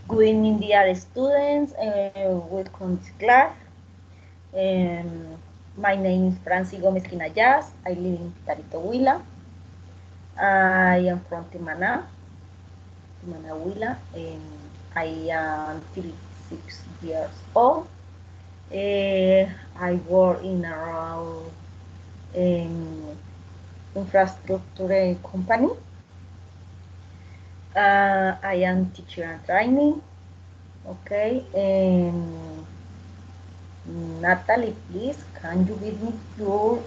Good evening, dear students. Welcome to class. Um, my name is Francis Gomez Quinayas. I live in Tarito Huila. I am from Timana Huila, and I am 36 years old. I work in around infrastructure company. I am teacher and training. Okay. Natalie, please, can you give me your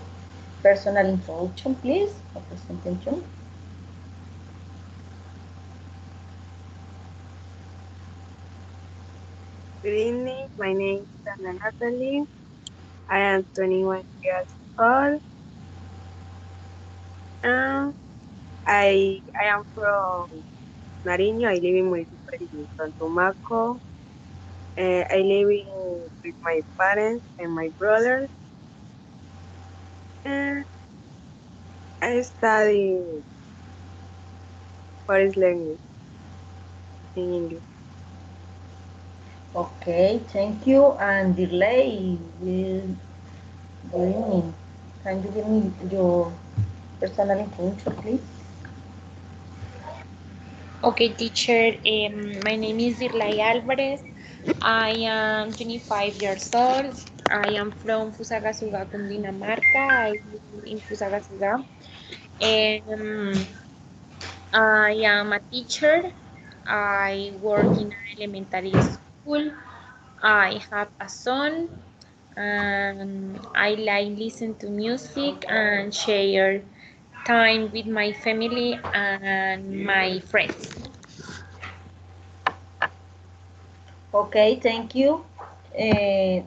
personal introduction, please, or presentation? Good evening. My name is Ana Natalie. I am 21 years old. Um, I am from Nariño. I live in municipality in Santumaco. I live with my parents and my brother. And I study foreign language in English. Okay, thank you. And delay will good evening. Can you give me your personal introduction, please? Okay, teacher. My name is Irlay Alvarez. I am 25 years old. I am from Fusagasugá, Cundinamarca. I live in Fusagasugá. Um, I am a teacher. I work in an elementary school. I have a son. And I like listen to music and share time with my family and my friends. Okay, thank you.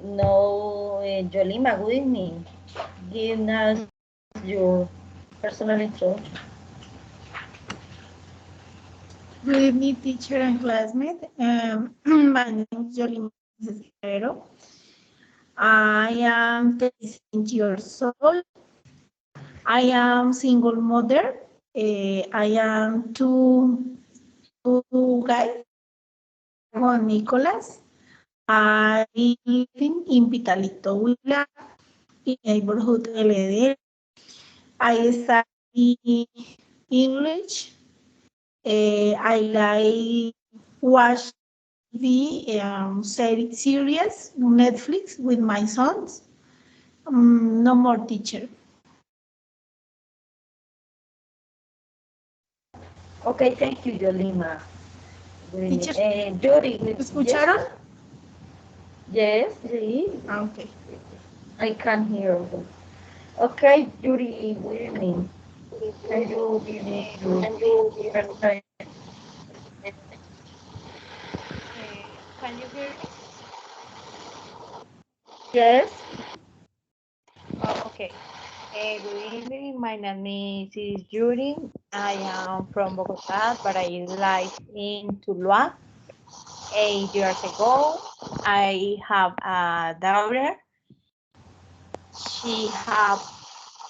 No, Jolima, good evening. Give us your personal introduction. Good evening, teacher and classmate. My name is Yolima Guerrero. I am 36 years old. I am single mother. I am two guys, Juan Nicolas. I live in Pitalito, Huila, in neighborhood LD. I study English. I like watch TV series Netflix with my sons. No more teacher. Okay, thank you, Jolima. Good evening. Teacher, Jody, yes, ¿escucharon? yes, yes, Okay. I can hear you. Okay, Judy, good evening. Can you give me your personal? Can you hear me? Yes. Oh, okay. Good evening. My name is Yuri. I am from Bogota, but I live in Tuluá. 8 years ago, I have a daughter. She have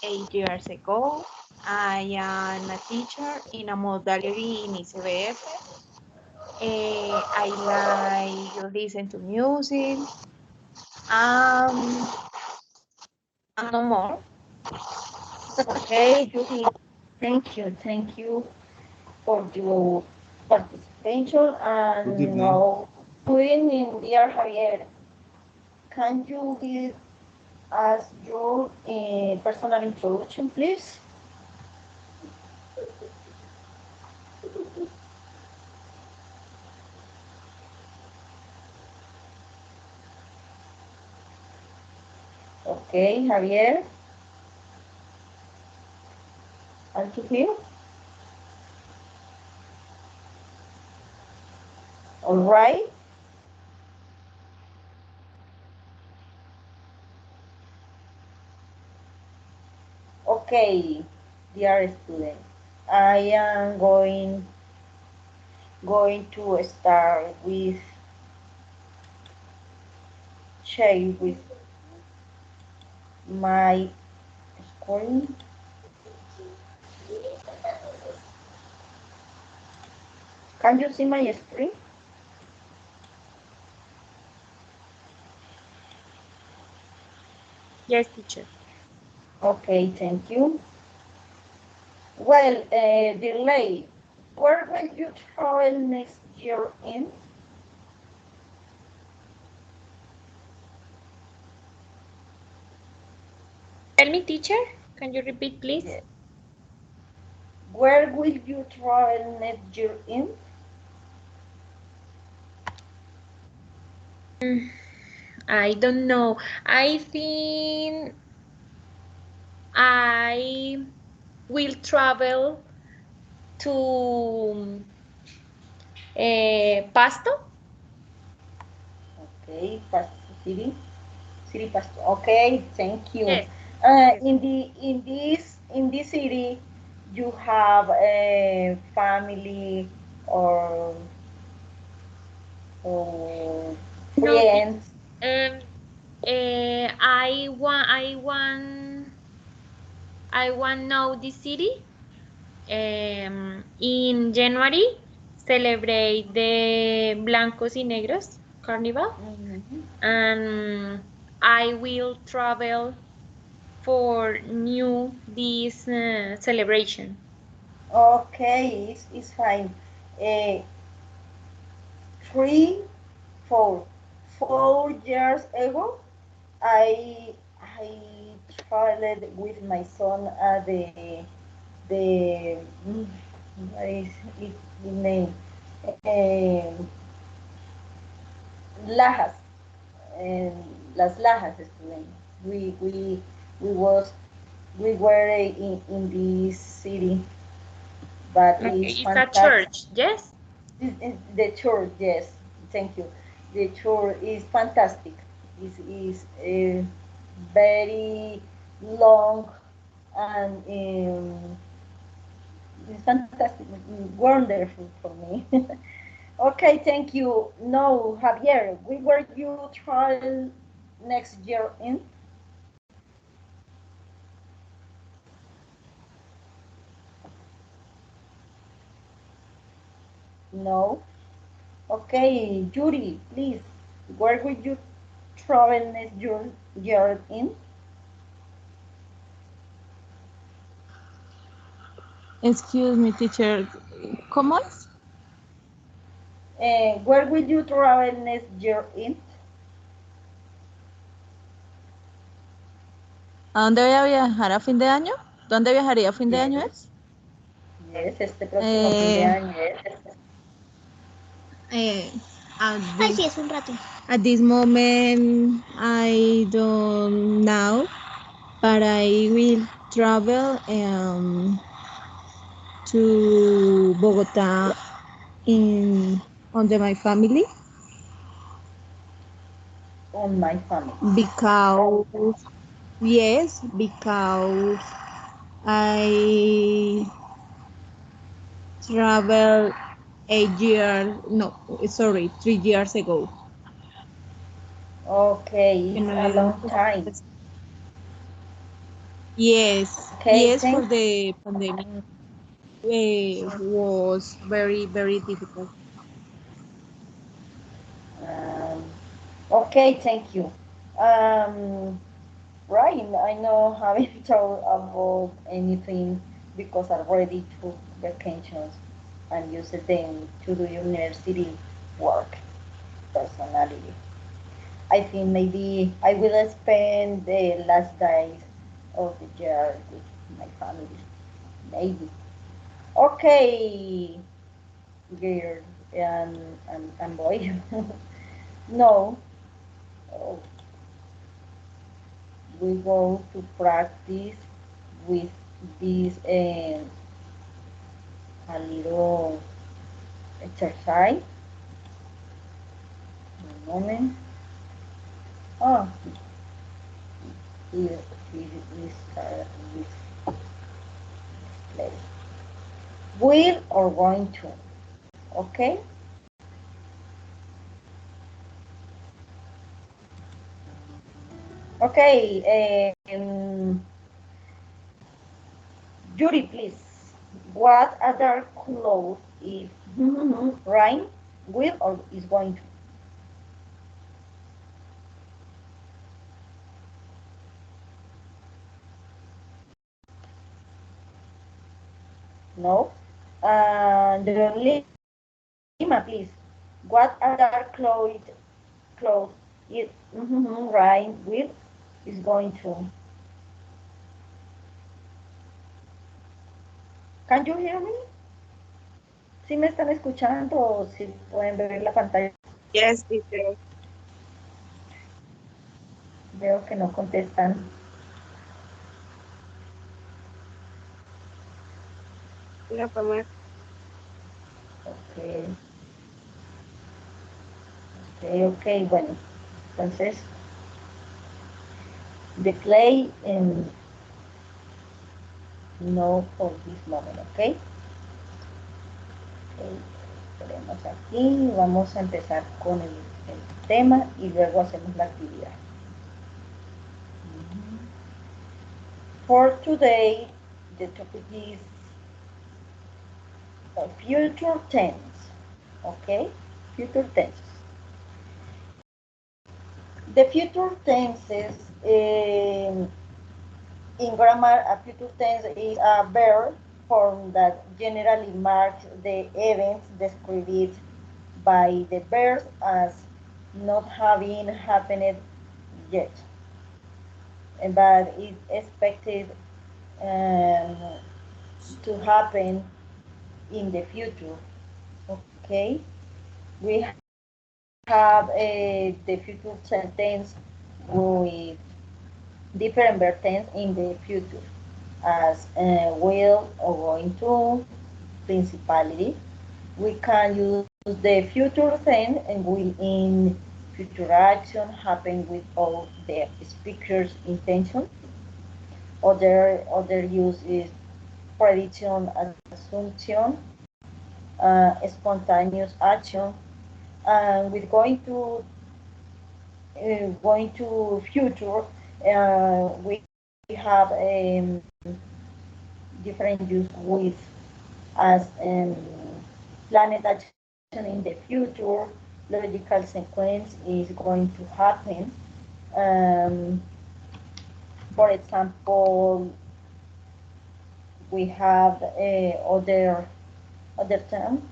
8 years ago. I am a teacher in a modality in ICBF. I like listen to music. Um, and no more. Okay, Judy. Thank you for your participation. Good And evening. now, good evening, dear Javier. Can you give us your personal introduction, please? Okay, Javier. Are you here? All right. Okay, dear students. I am going to start with share with my screen. Can you see my screen? Yes, teacher. Okay, thank you. Well, delay. Where will you travel next year in? Tell me, teacher. Can you repeat, please? Yeah. Where will you travel next year in? Mm, I don't know. I think I will travel to Pasto. Okay, Pasto City. City Pasto. Okay, thank you. Yes, yes. In this city, you have a family or or No, friends. I want know the city. In January, celebrate the Blancos y Negros Carnival, Mhm. and I will travel for new this celebration. Okay, it's fine. Uh, 3, 4 years ago, I traveled with my son at the what is the name? Um, Lajas, and Las Lajas student. We we we was we were in this city, but Okay, it's it's a fantastic. church, yes? The tour, yes, thank you. The tour is fantastic. Is very long and it's fantastic, wonderful for me. Okay, thank you. No, Javier, we were you travel next year in? No. Okay, Judy, please. Where will you travel next year in? Excuse me, teacher. ¿Cómo es? Where will you travel next year in? ¿A dónde voy a viajar a fin de año? ¿Dónde viajaría a fin de año Yes, es? yes, este próximo fin de Eh, año. eh, at Ay, sí, this es un rato. at this moment, I don't know, but I will travel to Bogota in under my family On my family. because yes, because I traveled 8 years, no, sorry, 3 years ago. Okay, Que it's no a le dio long time. Yes, Okay, yes, for thank. the pandemic was very, very difficult. Um, okay, thank you. Um, right, I know haven't talked about anything because I already took vacations and used them to do university work personally. I think maybe I will spend the last days of the year with my family. Maybe. Okay, girl and boy. No, oh, we go to practice with this a little exercise. A moment. Oh, here, here is this place. Will or going to? Okay. Okay. Judy, please. What other clothes if rain will or is going to? No. And Lima, please. What are dark clothes it rain with is going to? Can you hear me? ¿Sí me están escuchando o si pueden ver la pantalla? Yes, teacher. Veo que no contestan. La primera. Ok, ok, bueno. Entonces, the play no for this moment, ok. Ok, tenemos aquí, vamos a empezar con el tema y luego hacemos la actividad. For today, the topic is future tense, okay? Future tense. The future tenses, in grammar, a future tense is a verb form that generally marks the events described by the verb as not having happened yet, but is expected um, to happen in the future. Okay, we have the future tense with different verb tense in the future, as will or going to, principality. We can use the future tense and will in future action happen without the speaker's intention. Other use is prediction, assumption, spontaneous action. And with going to future, we have different use with as planet action in the future. Logical sequence is going to happen. Um, for example, we have other time.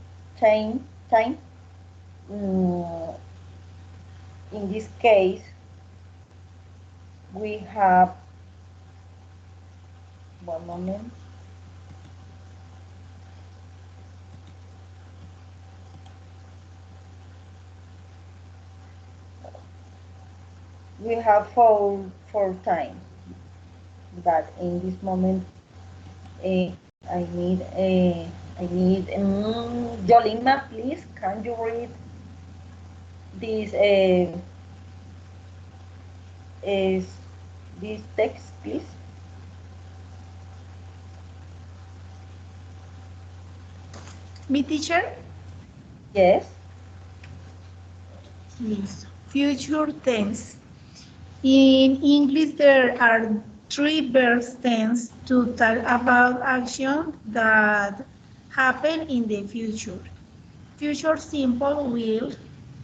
Mm, in this case, we have one moment. We have four times, but in this moment, I need Yolima, please. Can you read this is this text, please? Me, teacher? Yes. Yes. Future tense. In English, there are three verb tense to talk about action that happen in the future. Future simple will,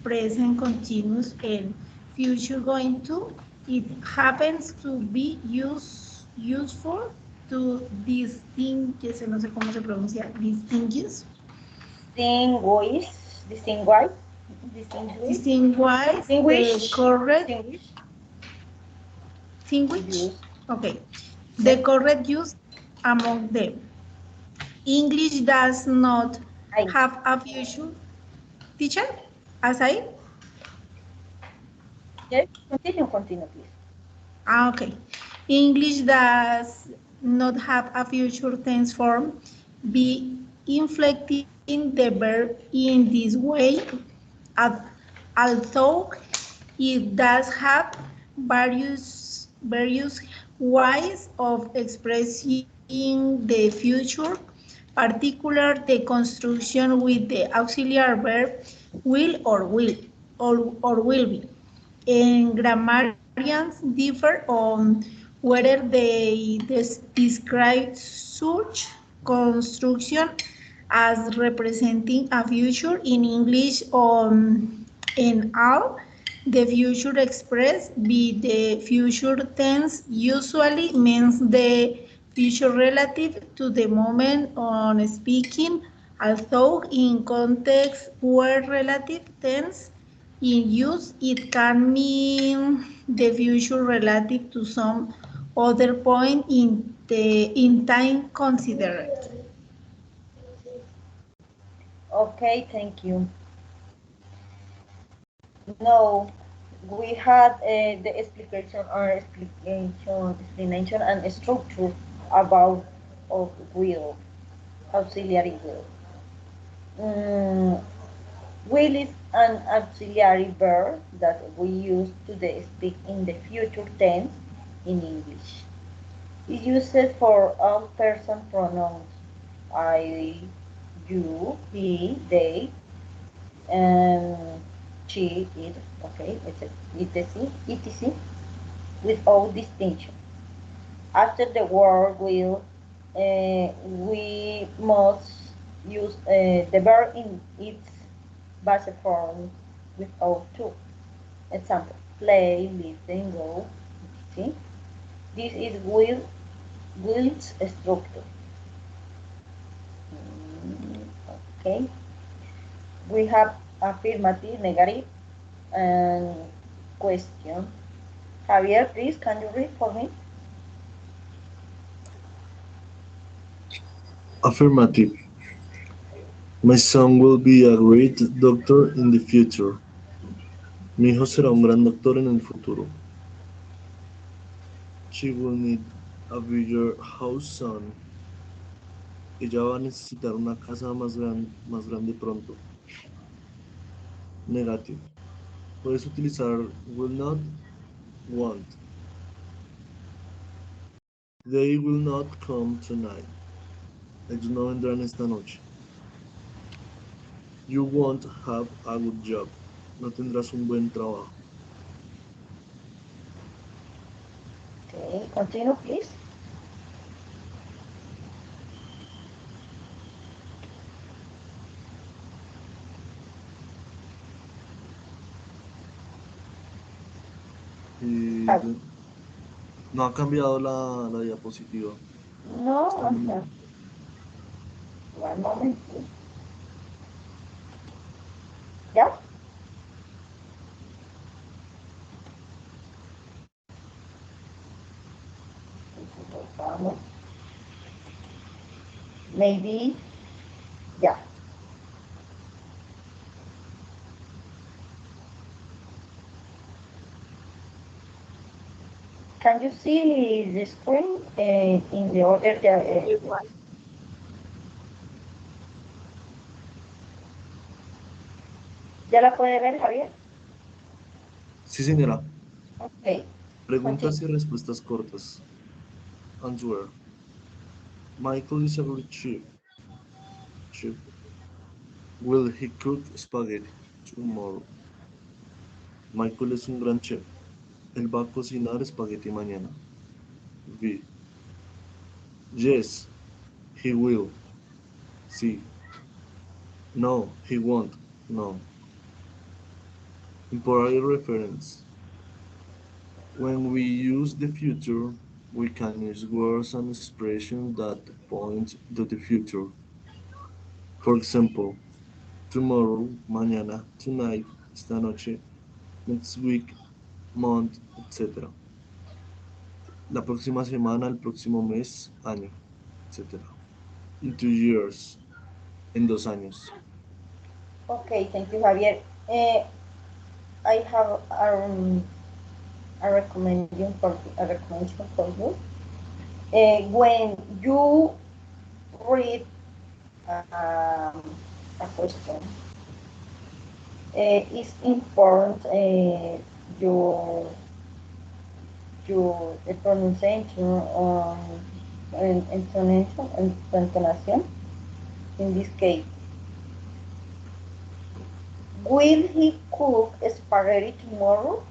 present continuous, and future going to. It happens to be useful to distinguish, no sé cómo se pronuncia, distinguish. Distinguish, distinguish, distinguish, Distinguish the distinguish, correct use. okay, the Yes. correct use among them. English does not I have a future. Teacher, as I? yes. Continue, please. Okay. English does not have a future tense form. Be inflecting the verb in this way, although it does have various ways of expressing the future, particular the construction with the auxiliary verb will or will be. And grammarians differ on whether they describe such construction as representing a future in English in all. The future expressed by the future tense usually means the future relative to the moment on speaking, although in context where relative tense in use, it can mean the future relative to some other point in time considered. Okay, thank you. Now we had the explanation and structure about of will, auxiliary will. Mm, will is an auxiliary verb that we use to speak in the future tense in English. It's used for all person pronouns I, you, he, they, and she, it, okay, etc., etc., without distinction. After the word will, we must use the verb in its base form without to. Example, play, listen, go. See? This is will's structure. Okay. We have affirmative, negative, and question. Javier, please, can you read for me? Affirmative. My son will be a great doctor in the future. Mi hijo será un gran doctor en el futuro. She will need a bigger house soon. Ella va a necesitar una casa más grande pronto. Negative. Puedes utilizar will not, won't. They will not come tonight. Ellos no vendrán esta noche. You won't have a good job. No tendrás un buen trabajo. Okay, continue, please. Y Ah, no ha cambiado la diapositiva. no, Está en ajá. One moment. ¿Ya? Vamos. Maybe, ya. Can you see the screen in the other? Igual. ¿Ya la puede ver, Javier? Sí, señora. Ok, Preguntas continue. y respuestas cortas. Answer. Michael is a good chef. Chef. Will he cook spaghetti tomorrow? Michael es un gran chef. Él va a cocinar espagueti mañana. V. Yes, he will. Sí. No, he won't. No. Temporary reference. When we use the future, we can use words and expressions that point to the future. For example, tomorrow, mañana, tonight, esta noche, next week, month, etc. La próxima semana, el próximo mes, año, etc. In 2 years, en 2 años. Okay, thank you, Javier. I have a recommendation for you. When you read a question, it's important your pronunciation and intonation and intonation. In this case, will he cook spaghetti tomorrow?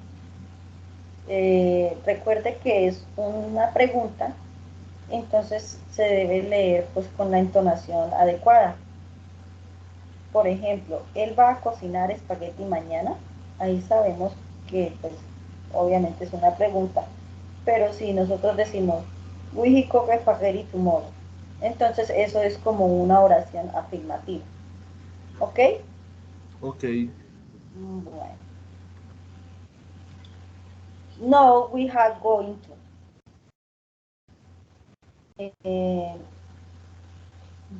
Recuerde que es una pregunta, entonces se debe leer pues con la entonación adecuada. Por ejemplo, él va a cocinar espagueti mañana. Ahí sabemos que pues obviamente es una pregunta, pero si nosotros decimos Will he cook spaghetti tomorrow? Entonces eso es como una oración afirmativa. ¿Ok? Okay. Bueno. No, we are going to. Eh,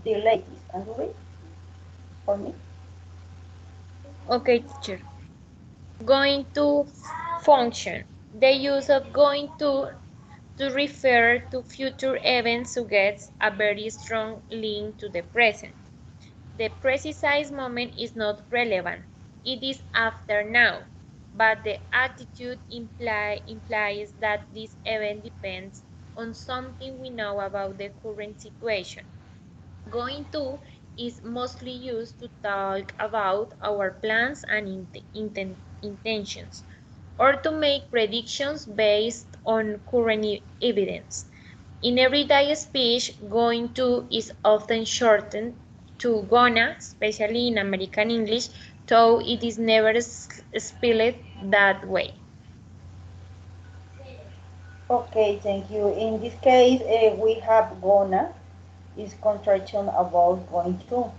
the ladies. And you read for me? Okay, teacher. Going to function. The use of going to refer to future events suggests a very strong link to the present. The precise moment is not relevant. It is after now, but the attitude implies that this event depends on something we know about the current situation. Going to is mostly used to talk about our plans and intentions, or to make predictions based on current evidence. In everyday speech, going to is often shortened to gonna, especially in American English, though it is never spelled that way. Okay, thank you. In this case, we have gonna is contraction about going to.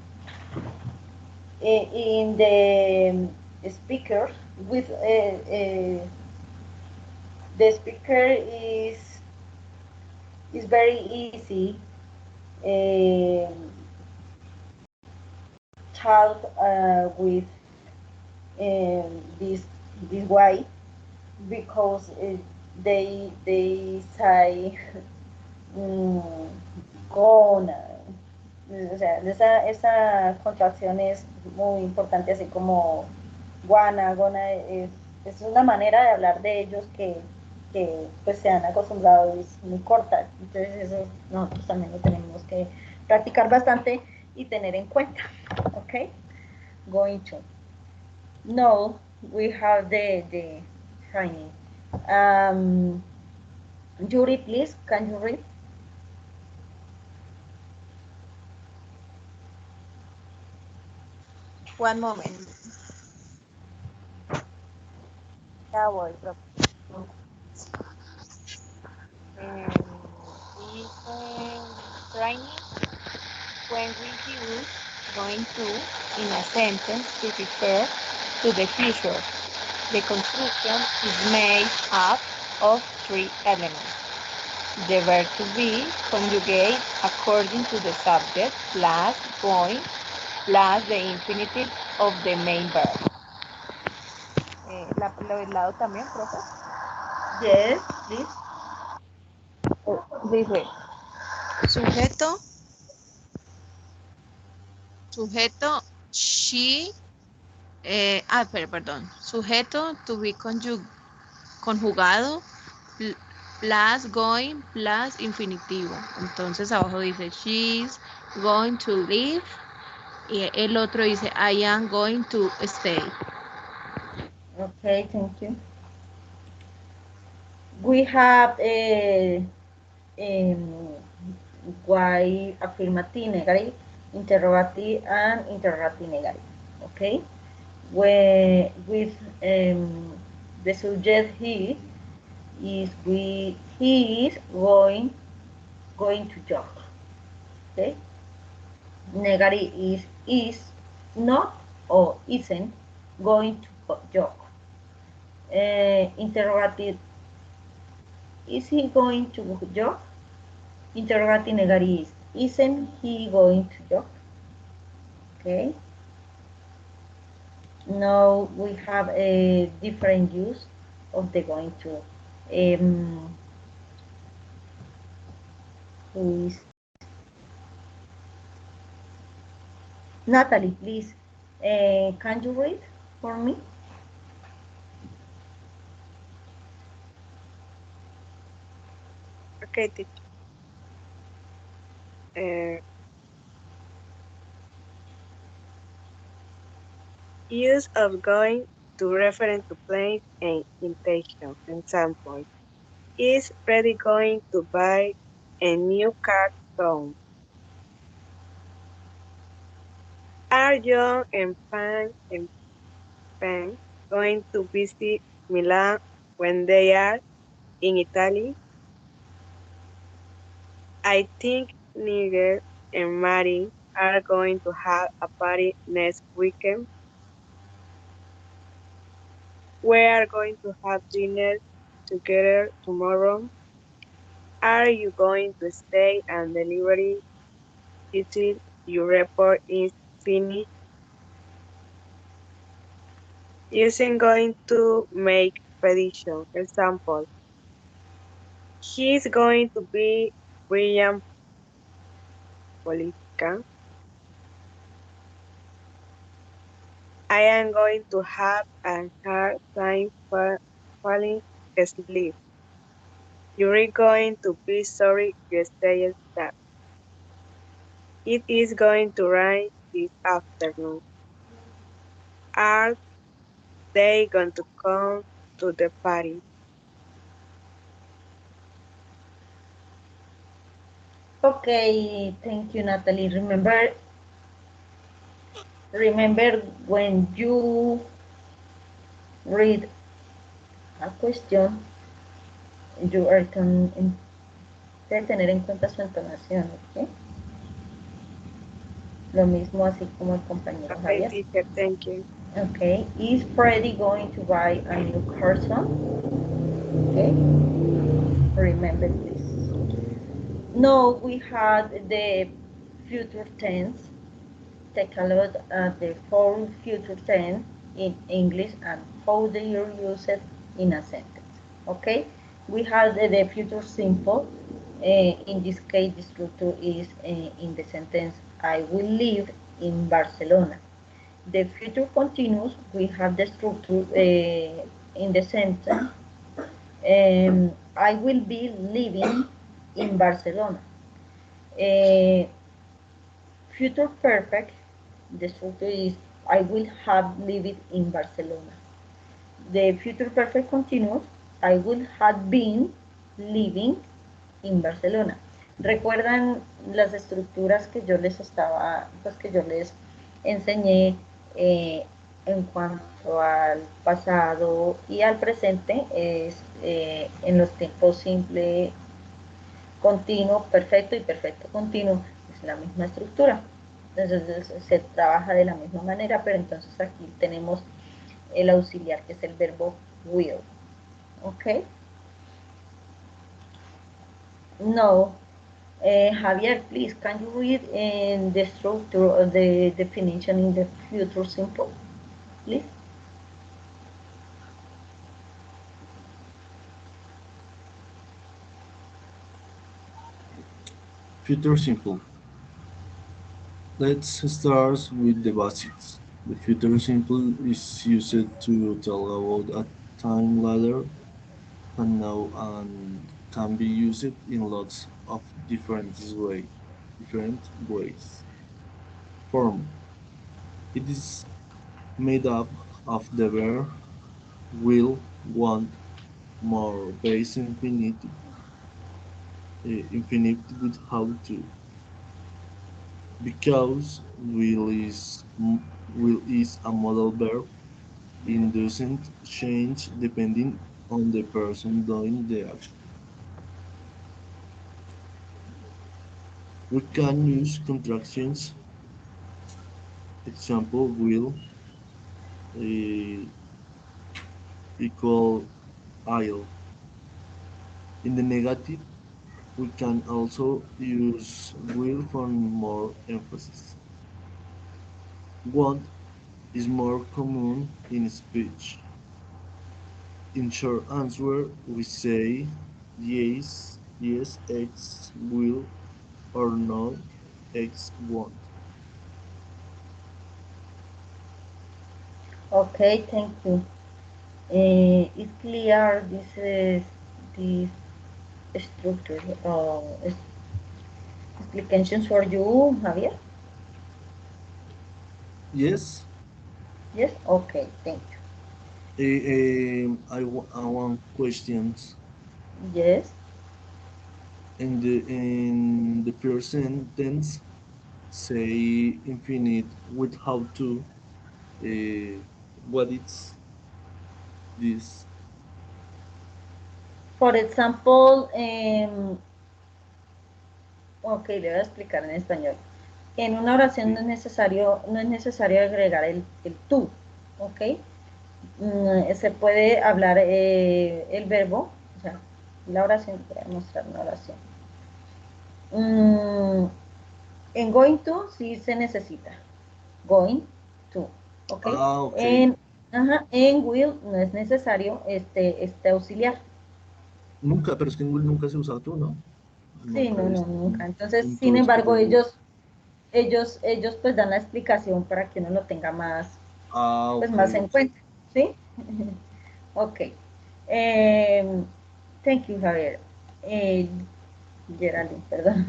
In the speaker, with the speaker is very easy talk with this way because they say mm, gonna. O sea, esa contracción es muy importante, así como guana, gona es una manera de hablar de ellos que pues se han acostumbrado y es muy corta. Entonces eso nosotros también lo tenemos que practicar bastante y tener en cuenta. ¿Ok? Going to. No, we have the training. Um, Yuri, please, can you read? One moment. Ya voy, profe. Dice training when we use going to in a sentence to refer to the future. The construction is made up of three elements. The verb to be conjugate according to the subject plus going plus the infinitive of the main verb. El lado también, profe. Yes, please. Dice, sujeto, sujeto, she, perdón, sujeto to be conjugado plus going plus infinitivo. Entonces abajo dice, she's going to leave y el otro dice, I am going to stay. Okay, thank you. We have um, why affirmative negative, interrogative, and interrogative negative. Okay, where with the subject he is going to jog. Okay, negative is not or isn't going to jog. Interrogative, is he going to jog? Interrogative negative is, isn't he going to jog? Okay. Now we have a different use of the going to. Who is Natalie? Please, can you read for me? Okay, teacher. Uh, use of going to reference to place and intention. Example, is Freddy going to buy a new car soon? Are John and Pam going to visit Milan when they are in Italy? I think Nigel and Mary are going to have a party next weekend. We are going to have dinner together tomorrow. Are you going to stay and deliver it until your report is finished? Using going to make prediction. Example, he's going to be brilliant politician. I am going to have a hard time falling asleep. You're going to be sorry you stayed that. It is going to rain this afternoon. Are they going to come to the party? Okay, thank you, Natalie. Remember when you read a question, you are de tener en cuenta su entonación, ¿ok? Lo mismo así como el compañero Okay, Javier. teacher, thank you. Okay, is Freddy going to buy a new carton? Okay, remember this. No, we had the future tense. Take a look at the four future tense in English and how they are used in a sentence. Okay, we have the future simple. In this case, the structure is in the sentence I will live in Barcelona. The future continuous, we have the structure in the sentence I will be living in Barcelona. Uh, Future perfect, the structure is I will have lived in Barcelona. The future perfect continuous, I will have been living in Barcelona. ¿Recuerdan las estructuras que yo les estaba, pues que yo les enseñé en cuanto al pasado y al presente? Es en los tiempos simple, continuo, perfecto y perfecto continuo. Es la misma estructura. Entonces se trabaja de la misma manera, pero entonces aquí tenemos el auxiliar que es el verbo will. ¿Ok? No. Javier, please, can you read in the structure of the definition in the future simple, please? Future simple. Let's start with the basics. The future simple is used to tell about a time later and now and can be used in lots of different ways. Form. It is made up of the verb will, want, more, base infinitive, infinite with how to. Because will is a modal verb, it doesn't change depending on the person doing the action. We can use contractions. Example will uh, equal I'll. In the negative, we can also use will for more emphasis. Want is more common in speech. In short answer, we say yes, yes, X will, or no, X won't. Okay, thank you. It's clear this structure explications for you, Javier? Yes, Yes? Okay, thank I want questions. you. Yes. In the first sentence, say infinite with how to. Uh, what is this? For example, Ok, le voy a explicar en español. En una oración no es necesario agregar el tú, ¿ok? Se puede hablar el verbo, o sea, la oración, voy a mostrar una oración. Mm, en going to sí se necesita, going to, ¿ok? Ah, ok. En will no es necesario este auxiliar. Nunca, pero es que en Google nunca se usa tú, ¿no? Sí, Nunca he no, no, visto nunca. Entonces, un tú sin después de embargo, will. ellos pues dan la explicación para que uno lo tenga más, Ah, pues ok, más en ok. cuenta, ¿sí? Ok. Um, thank you, Javier. Eh, Geraldine, perdón.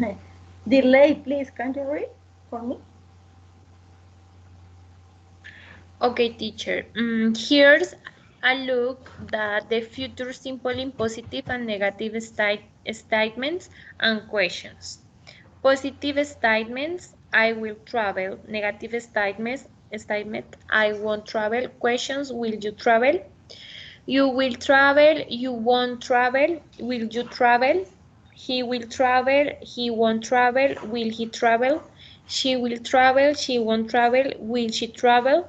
Delay, please, can you read for me? Okay, teacher. Here's a look at the future simple in positive and negative statements and questions. Positive statements, I will travel. Negative statement, I won't travel. Questions, will you travel? You will travel, you won't travel. Will you travel? He will travel, he won't travel. Will he travel? She will travel, she won't travel. Will she travel?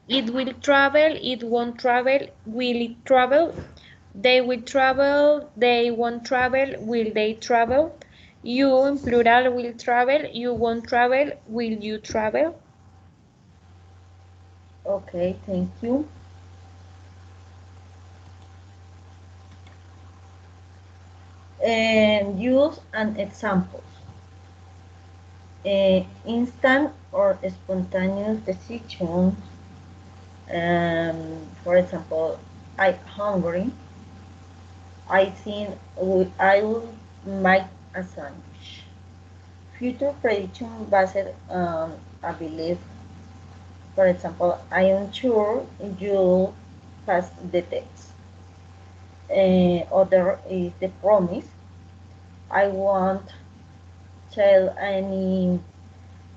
It will travel, it won't travel, will it travel? They will travel, they won't travel, will they travel? You in plural will travel, you won't travel, will you travel? Okay, thank you. And use an examples. Instant or spontaneous decisions. For example, I hungry. I think I will make a sandwich. Future prediction based I believe. For example, I am sure you'll pass the test. Other is the promise. I won't tell any.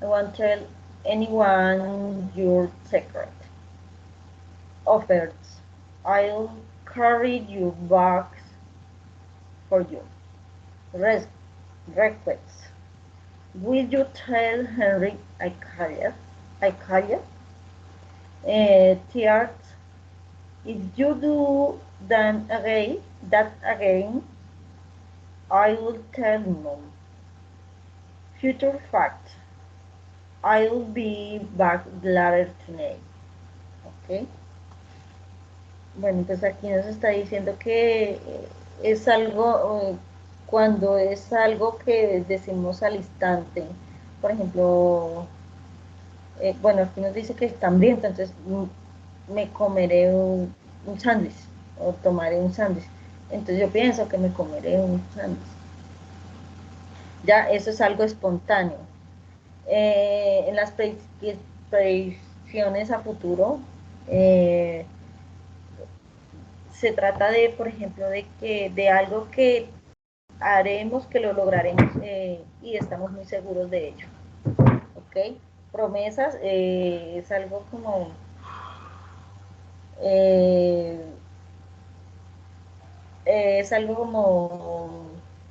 I won't tell anyone your secret. Offers. I'll carry your bags for you. Res- Requests. Will you tell Henry I carried? I carried? Tears. If you do that again, I will tell mom. Future fact. I'll be back later tonight. ¿Ok? Bueno, pues aquí nos está diciendo que es algo, cuando es algo que decimos al instante. Por ejemplo, bueno, aquí nos dice que está hambriento, entonces me comeré un sándwich o tomaré un sándwich. Entonces yo pienso que me comeré un sándwich. Ya, eso es algo espontáneo. En las predicciones a futuro, eh, se trata de, por ejemplo, de algo que haremos, que lo lograremos y estamos muy seguros de ello. ¿Ok? Promesas es algo como eh, es algo como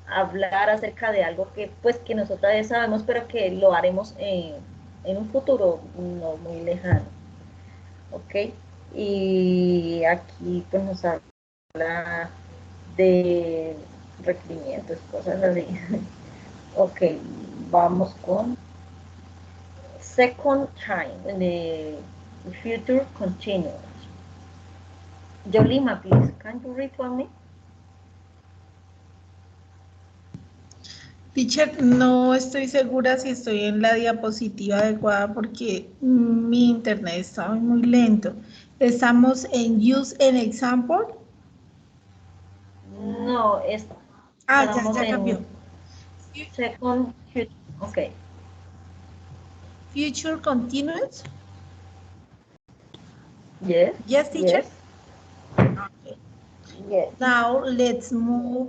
hablar acerca de algo que pues que nosotros ya sabemos, pero que lo haremos en un futuro no muy lejano. ¿Ok? Y aquí pues nos habla de requerimientos, cosas así. Ok, vamos con second time, the future continuous. Yolima, please, can you read for me? Teacher, no estoy segura si estoy en la diapositiva adecuada porque mi internet está muy lento. Estamos en Use an Example. No, Ah, ya, estamos ya en cambió. second future. Ok, Future Continuous. yes, Yes, teacher. yes, Okay. yes. Now let's move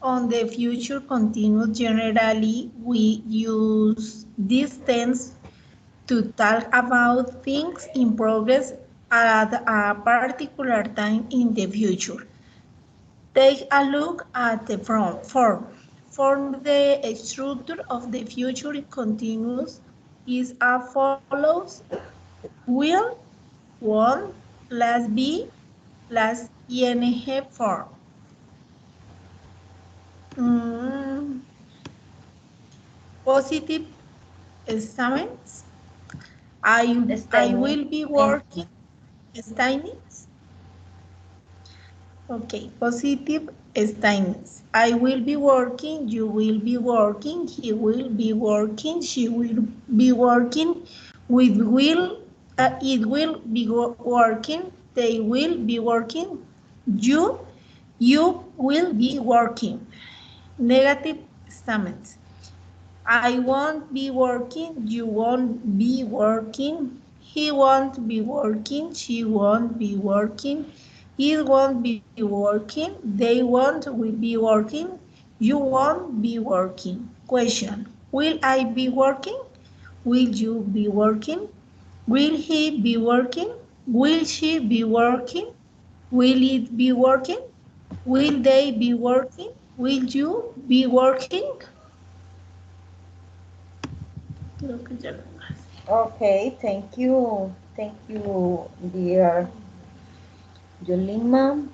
on the future continuous. Generally, we use this tense to talk about things in progress at a particular time in the future. Take a look at the form. Form the structure of the future continuous is as follows: will, won't, plus be, plus ing form. Mm, Positive statements. I will be Statement. working. Statements. Okay, positive statements. I will be working, you will be working, he will be working, she will be working, it will be working, they will be working, you, you will be working. Negative statements. I won't be working, you won't be working, he won't be working, she won't be working, it won't be working, they won't be working, you won't be working. Question: will I be working? Will you be working? Will he be working? Will she be working? Will it be working? Will they be working? Will you be working? Creo que ya no más. Okay, thank you. Thank you, dear Yolima.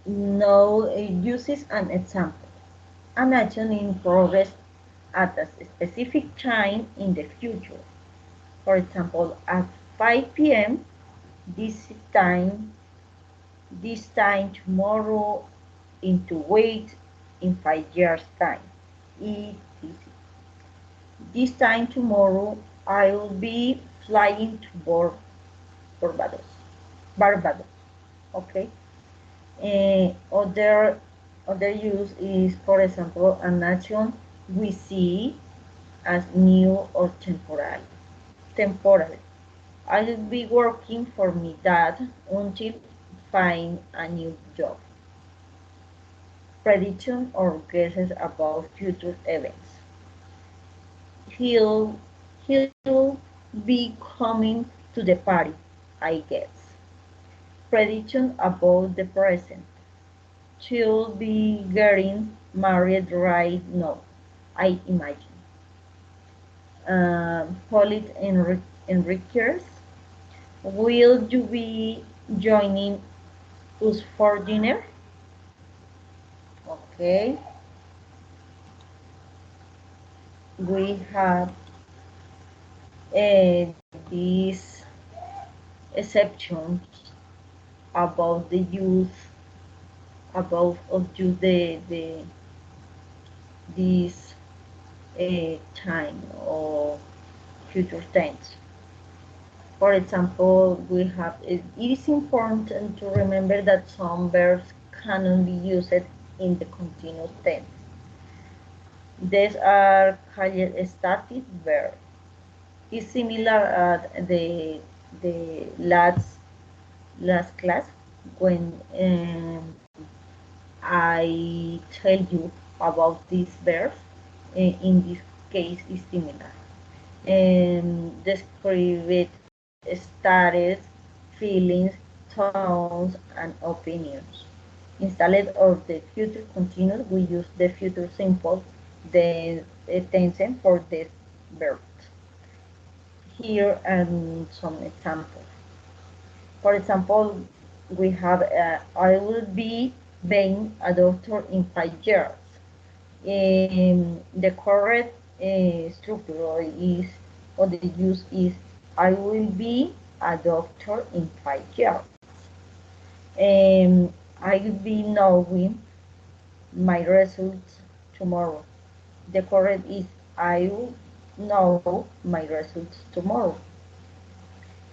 Now uses an example. An action in progress at a specific time in the future. For example, at 5 p.m. this time, this time tomorrow, into wait in 5 years time. Etc. This time tomorrow I will be flying to Barbados. Barbados. Okay. Other use is, for example, an action we see as new or temporary. Temporary. I will be working for my dad until find a new job. Prediction or guesses about future events. He'll he'll be coming to the party, I guess. Prediction about the present. She'll be getting married right now, I imagine. Polit Enriquez, will you be joining us for dinner? Okay, we have these exceptions about the use about of use this time or future tense. For example, we have it is important to remember that some verbs cannot be used in the continuous tense. These are called static verbs. It's similar at the last class when I tell you about these verbs. In this case, is similar. Describe status, feelings, tones, and opinions. Instead of the future continuous, we use the future simple, the tense for this verb. Here are some examples. For example, we have I will be being a doctor in 5 years. The correct structure is, or the use is, I will be a doctor in 5 years. I will be knowing my results tomorrow. The correct is, I will know my results tomorrow.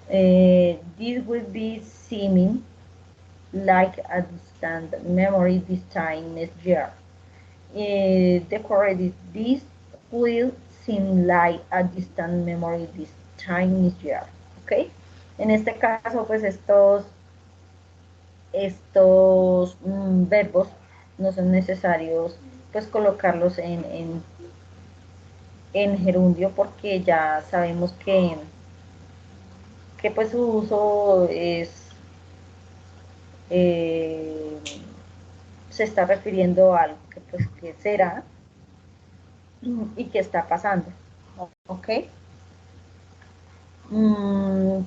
This will be seeming like a distant memory this time next year. The correct is, this will seem like a distant memory this time next year. ¿Ok? En este caso, pues estos verbos no son necesarios pues colocarlos en gerundio porque ya sabemos que pues su uso es se está refiriendo a algo que, pues, que será y que está pasando. ¿Ok? Mm,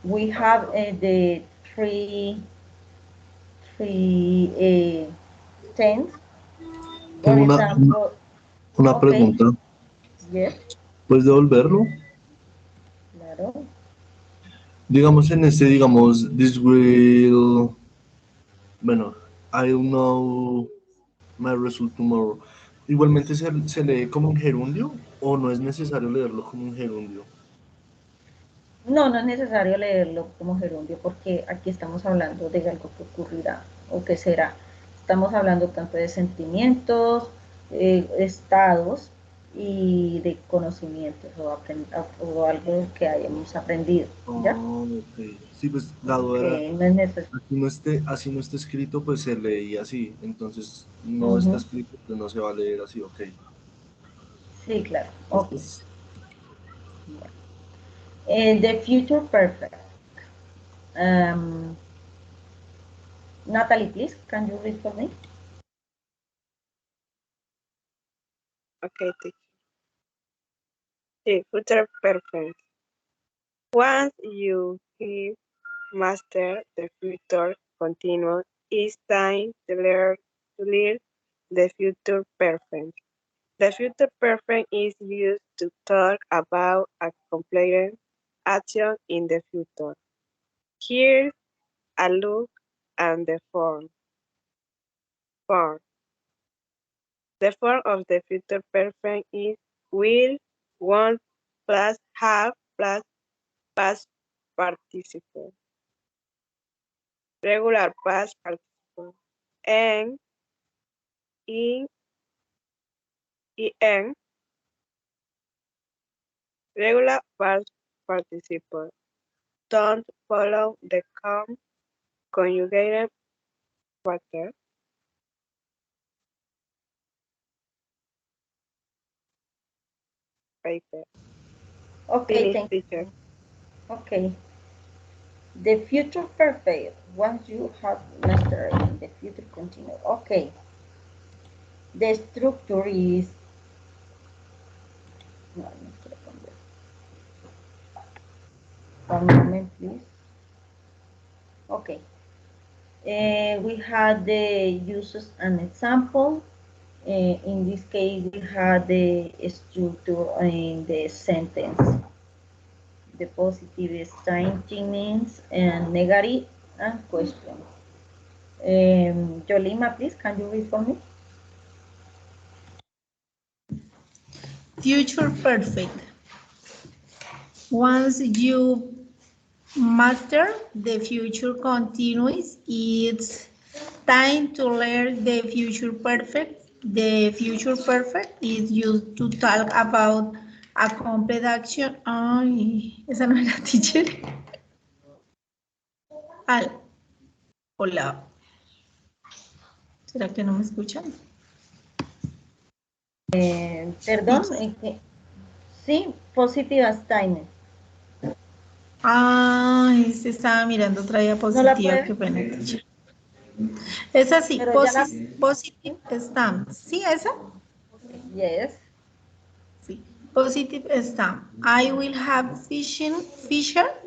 we have the three tense. For Tengo example, una okay, pregunta. yes, ¿Puedes devolverlo? claro. Digamos en este, digamos, this will, bueno, I'll know my result tomorrow. ¿Igualmente se lee como un gerundio o no es necesario leerlo como un gerundio? No, no es necesario leerlo como gerundio porque aquí estamos hablando de algo que ocurrirá o que será. Estamos hablando tanto de sentimientos, estados y de conocimientos o algo que hayamos aprendido, ¿ya? Oh, ok. Sí, pues la duda Ok, era, no es necesario. así no esté escrito, pues se leía así. Entonces no está Ujú. escrito, pues no se va a leer así, ok. Sí, claro. Ok. ¿Listo? The future perfect. Um, Natalie, please, can you read for me? Okay, the future perfect. Once you have mastered the future continuous, it's time to learn the future perfect. The future perfect is used to talk about a completed action in the future. Here's a look at the form. Form. The form of the future perfect is will, want, plus have, plus past participle. Regular past participle. And in, en, regular past participle. Don't follow the conjugated pattern. Paper. Okay, Finish thank teacher. you. Okay. The future perfect. Once you have mastered it, the future continue. Okay. The structure is. No, no quiero cambiar. One moment, please. Okay. We had the uses and example. In this case, we had the structure in the sentence. The positive statements and negative and question. Jolima, please, can you read for me? Future perfect. Once you master the future continuous, it's time to learn the future perfect. The future perfect is used to talk about a complete action. Ay, esa no era teacher. Al, hola. ¿Será que no me escuchan? Perdón, Teacher. sí, positive statement. Ay, se estaba mirando otra ¿No la diapositiva, puede qué ver? pena, teacher. Es así, Pero ya la... positive stamp. ¿Sí, esa? Yes. Sí. Positive stamp. I will have fisher.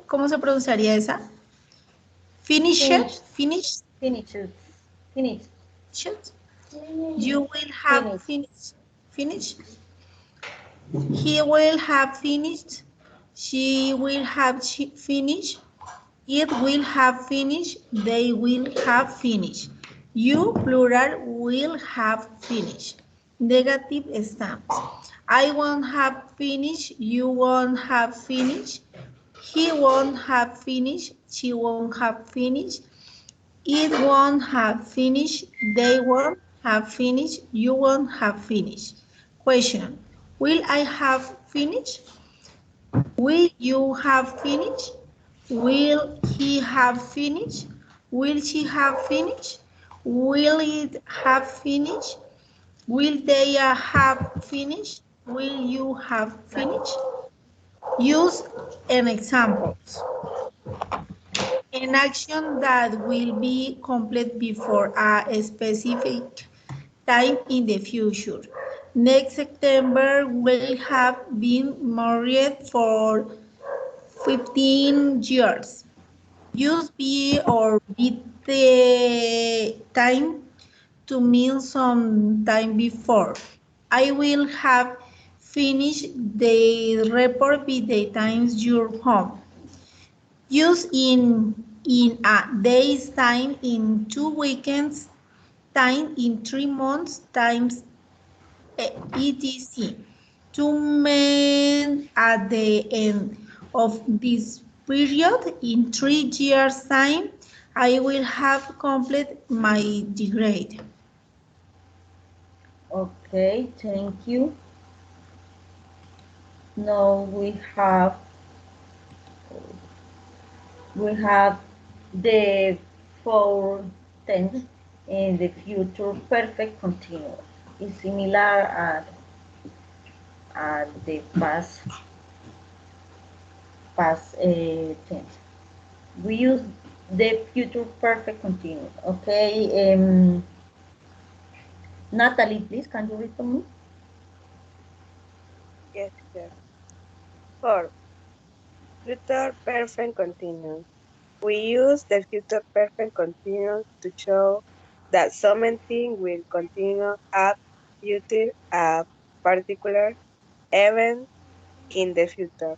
¿Cómo se pronunciaría esa? Finished, Finished. finished, Finished. Finished. finished. You will have Finished. finished. He will have finished. She will have finished. It will have finished. They will have finished. You, plural, will have finished. Negative stamps. I won't have finished. You won't have finished. He won't have finished. She won't have finished. It won't have finished. They won't have finished. You won't have finished. Question. Will I have finished? Will you have finished? Will he have finished? Will she have finished? Will it have finished? Will they have finished? Will you have finished? Use an examples. an action that will be complete before a specific time in the future. Next September will have been married for 15 years. Use be or beat the time to mean some time before. I will have finished the report by the times you're home. Use in a day's time, in 2 weekends time, in 3 months times, etc. To men at the end of this period, in 3 years time, I will have completed my degree. Okay, thank you. Now we have the four tense in the future perfect continuous. It's similar at the past tense. We use the future perfect continuous. Okay, Natalie, please, can you read for me? Yes, teacher. 4. Future perfect continuous. We use the future perfect continuous to show that something will continue up until a particular event in the future.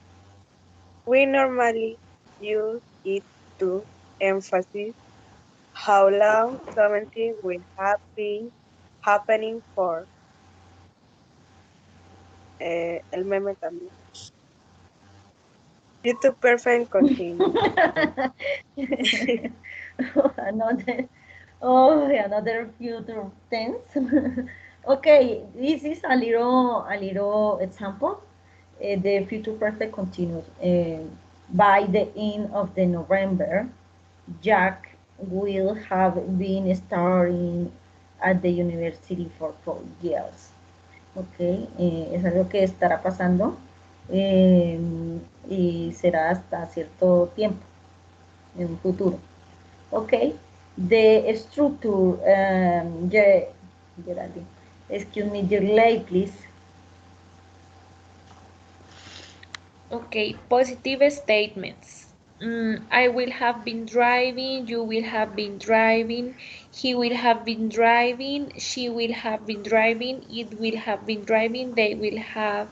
We normally use it to emphasize how long something will have been happening for. El meme también. Future perfect continuous. Another, oh, another future tense. Okay, this is a little example. The future perfect continuous. By the end of the November, Jack will have been studying at the university for 4 years. Okay, es algo que estará pasando eh, y será hasta cierto tiempo en un futuro. Okay, the structure, Geraldine, excuse me, delay, please. Okay, positive statements. I will have been driving, you will have been driving, he will have been driving, she will have been driving, it will have been driving, they will have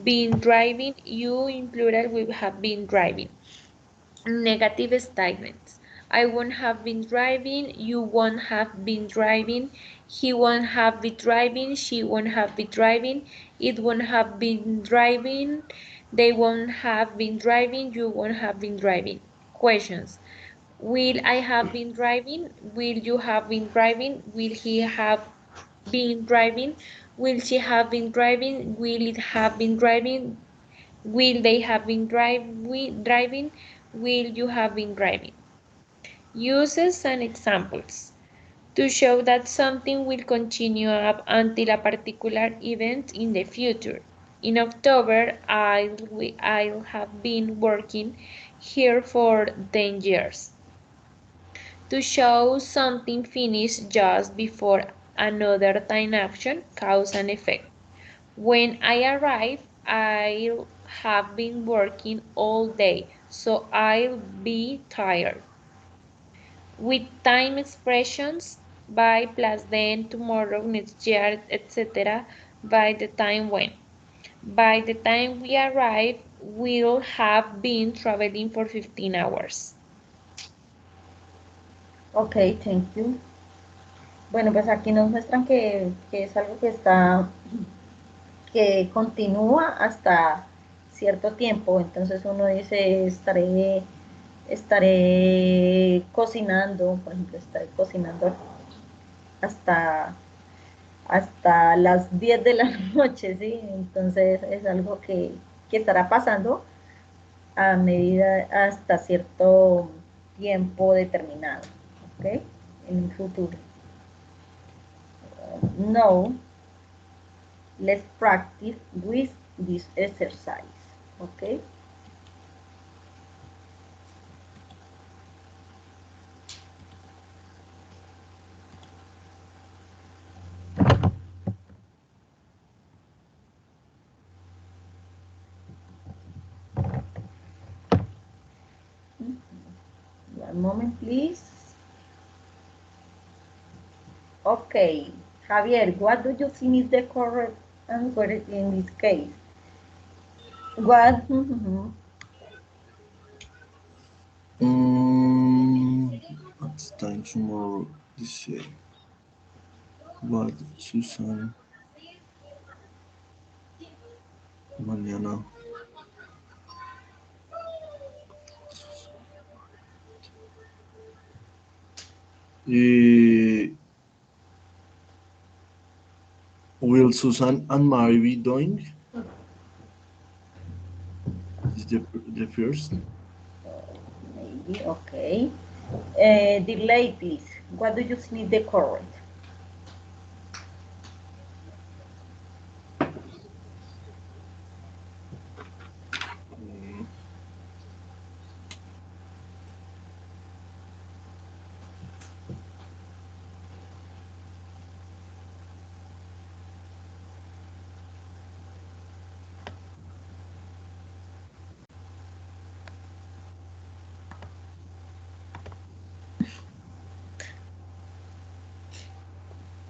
been driving, you in plural will have been driving. Negative statements. I won't have been driving, you won't have been driving, he won't have been driving, she won't have been driving, it won't have been driving, they won't have been driving, you won't have been driving. Questions. Will I have been driving? Will you have been driving? Will he have been driving? Will she have been driving? Will it have been driving? Will they have been driving? Will you have been driving? Uses and examples. To show that something will continue up until a particular event in the future. In October, I'll have been working here for 10 years. To show something finished just before another time action, cause and effect. When I arrive, I'll have been working all day, so I'll be tired. With time expressions, by plus then, tomorrow, next year, etc. By the time when. By the time we arrive, we'll have been traveling for 15 hours. Okay, thank you. Bueno, pues aquí nos muestran que es algo que continúa hasta cierto tiempo. Entonces uno dice, estaré cocinando, por ejemplo, estaré cocinando hasta, hasta las 10 de la noche, ¿sí? Entonces es algo que estará pasando a medida, hasta cierto tiempo determinado, ¿ok? En un futuro. No, let's practice with this exercise, ¿ok? moment, please. Okay, Javier, what do you think is the correct answer in this case? What? At time tomorrow, dice, what, Susan, mañana. Eh, will Susan and Mary be doing? Is the first? Maybe, okay. Delay, please. What do you think is the correct? Mm,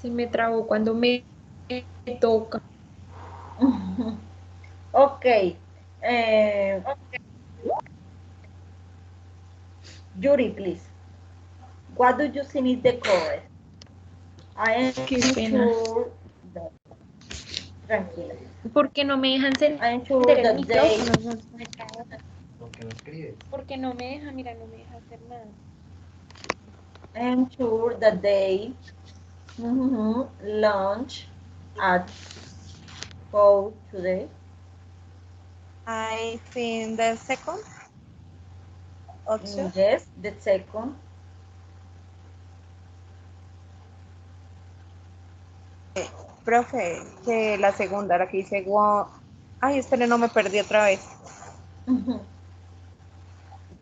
Se me trabó cuando me toca. Okay. Uh, Yuri, please. What do you think is the correct? I Qué am pena. sure that, tranquila. ¿Por qué no me dejan I am encender sure el that they, micrófono? No se me traba. Porque no me deja, mira, no me deja hacer nada. I am sure that they launch at 4 today. I think the second option. Yes, the second. Profe, que la segunda, la que dice, ay, espere, no me perdí otra vez.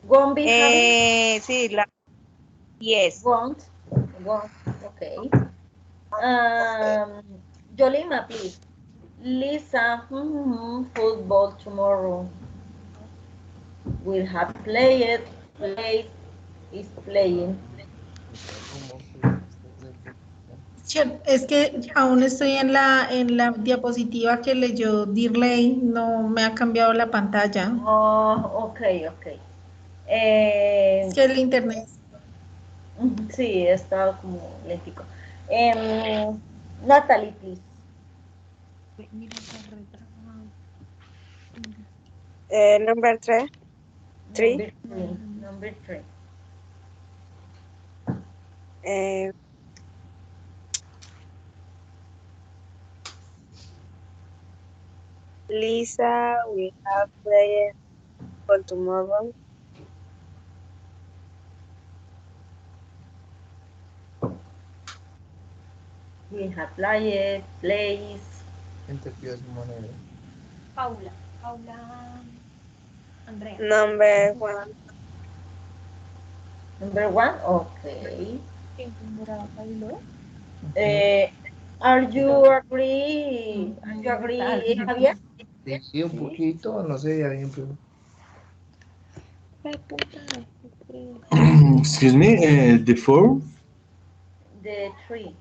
Won't be having, Sí, yes. won't, okay. Um, Jolima, please. Lisa, football tomorrow. Will have played, is playing. Es que aún estoy en la diapositiva que leyó Dirley, no me ha cambiado la pantalla. Oh, okay, okay. Es que el internet. Sí, está como lentico. Natalie, please. Mira, está retrabado. Number three. Number three. Number three. Uh, Lisa, we have played for tomorrow. We have played, plays. Paula. Paula. Andrea. Number one. Number one, okay. ¿Quién morada bailó? Uh, are you agree? Are you agree, Javier? Sí, un poquito, no sé, ya bien, pero... Ay, puta. Excuse me, the four, The three.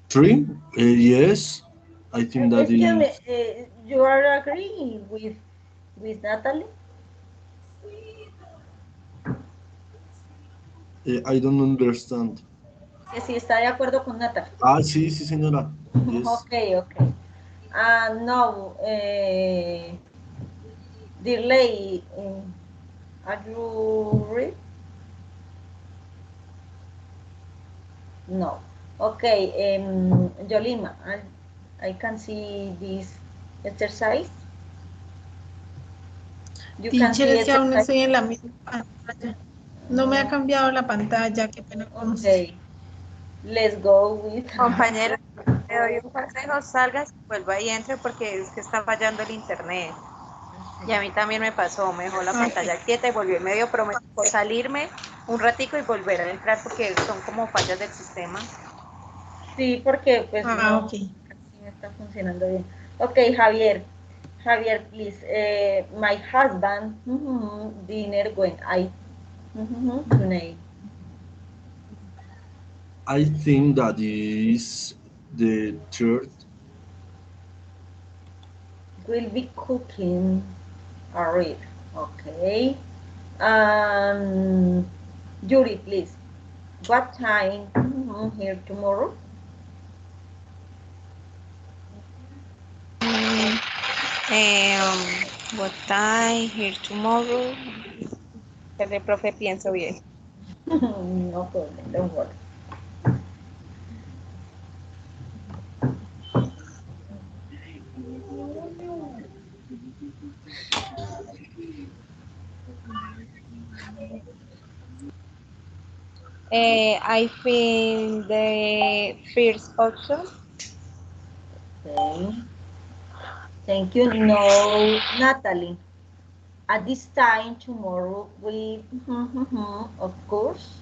three? Yes, I think that Excuse me, is. you are agree with Natalie? I don't understand. Que sí está de acuerdo con Natalie. Ah, sí, sí, señora. Yes. Okay, okay. No, delay. Are you ready? No. Okay, Yolima, I can see this exercise. You can Teacher, see es que aún exercise. estoy en la misma pantalla. No me ha cambiado la pantalla, qué pena con usted. Okay, let's go with. Compañera, le doy un consejo, salga, vuelva y entre porque es que está fallando el internet. Y a mí también me pasó, me dejó la Ah, pantalla quieta y volvió en medio, pero me tocó salirme un ratico y volver a entrar porque son como fallas del sistema. Sí, porque pues no, ok. casi no está funcionando bien. Okay, Javier. Javier, please. My husband dinner when I Tonight I think that is the third. we'll be cooking a rib. Okay. Um, Yuri, please. What time here tomorrow? Mm, what time here tomorrow? El profe pienso bien. No problem, don't worry. I think the first option. Okay. Thank you. No, Natalie. At this time tomorrow, we, of course,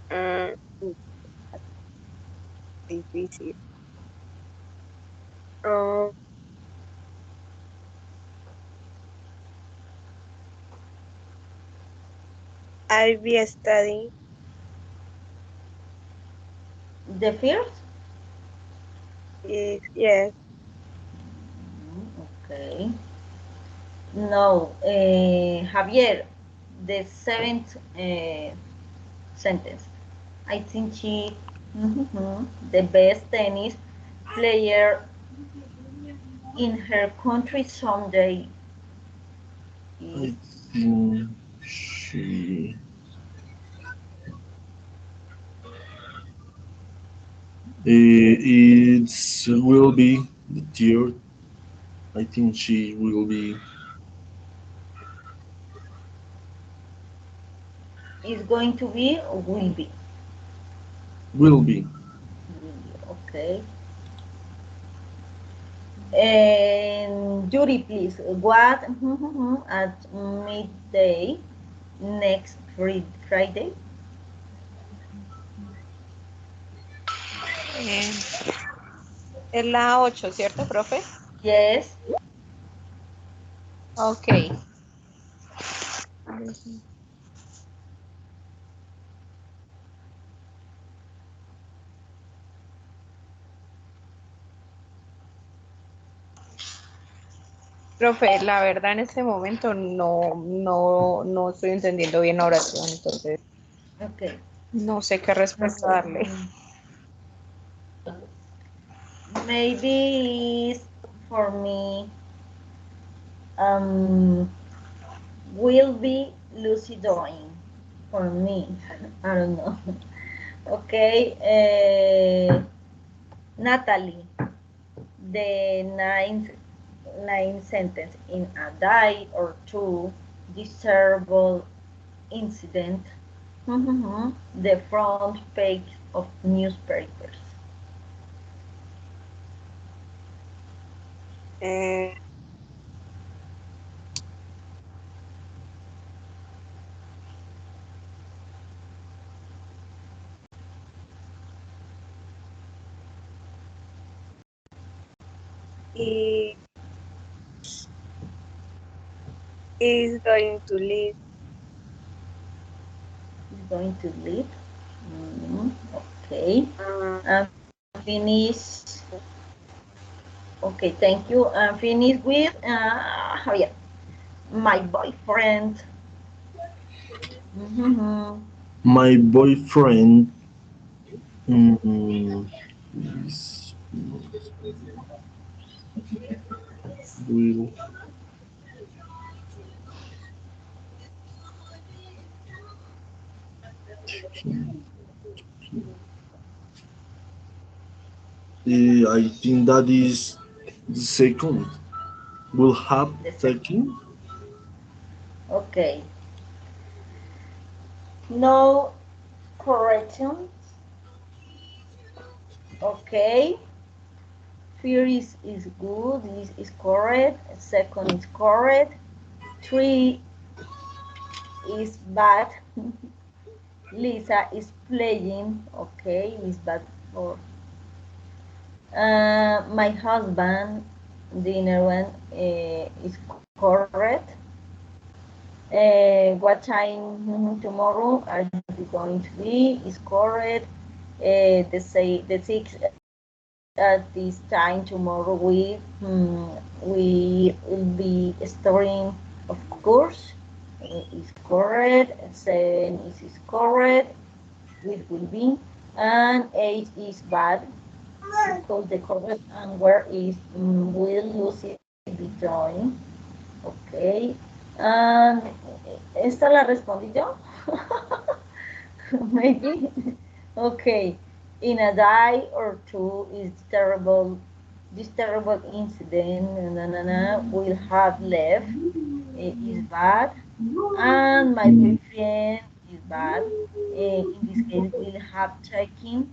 Mm, difícil. Um, I'll be studying. the first. Yes. Okay. No, Javier, the seventh sentence. I think she, the best tennis player in her country someday is I think she it will be the third. I think she is going to be or will be. will be Okay. And Yuri, please, what at midday next Friday? Eh, es la 8, ¿cierto, profe? Yes, Ok. Profe, la verdad en este momento no estoy entendiendo bien la oración, entonces okay. no sé qué respuesta darle. Maybe it's for me. Um, will be Lucy doing for me? I don't know. Okay, Natalie, the ninth sentence in a die or two desirable incident. The front page of newspapers. Uh, he is going to leave. Is going to leave. Okay. Uh, Finish. Okay, thank you. Finish with Javier, my boyfriend. Mhm. my boyfriend. Mm, is- will I think that is the second. Will have The second. taken. Okay. No corrections. Okay. Fear is good. This is correct. Second is correct. Three is bad. Lisa is playing. Okay, is bad for my husband. Dinner one is correct. What time tomorrow are you going to be? Is correct. The 6 at this time tomorrow we will be starting, of course. Is correct. 7 is correct. It will be. And 8 is bad because the correct answer is will Lucy be joining? Ok. And esta la respondí yo. Maybe. Okay. In a day or two is terrible. This terrible incident will have left. It is bad. And my boyfriend is bad. In this case, will have taken.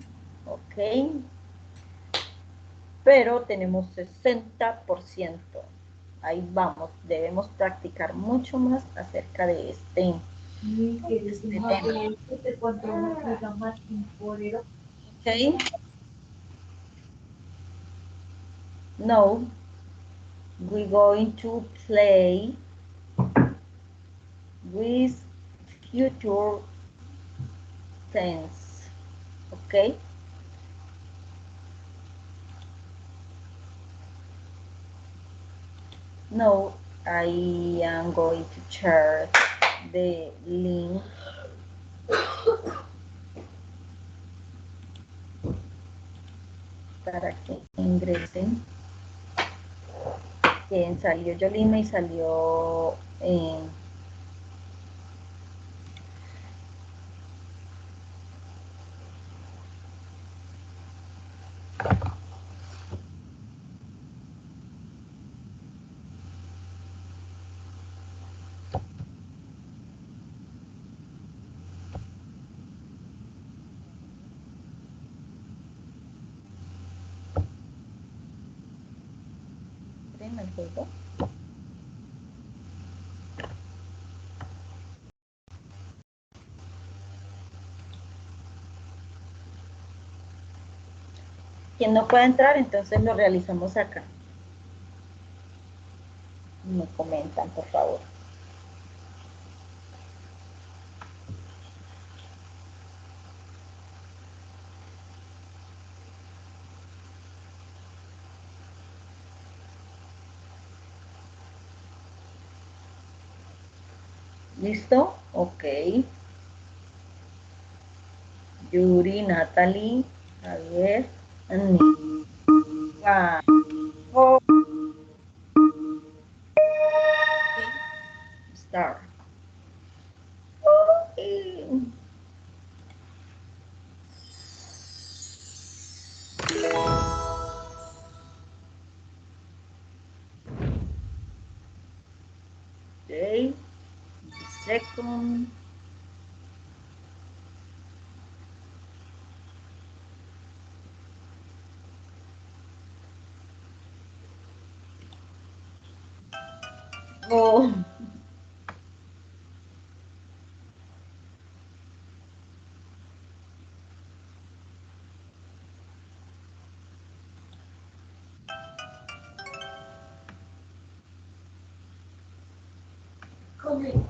Okay. Pero tenemos 60%. Ahí vamos, debemos practicar mucho más acerca de este tema. Okay. Now we're going to play with future tense. Okay. Now I am going to share the link para que ingresen. Bien, salió Yolima y salió en el juego. Quien no pueda entrar, entonces lo realizamos acá. Me comentan, por favor. ¿Listo? Ok. Yuri, Natalie, Javier, and me. One, four. Okay. Start. Okay. Okay. Second. Oh. Come.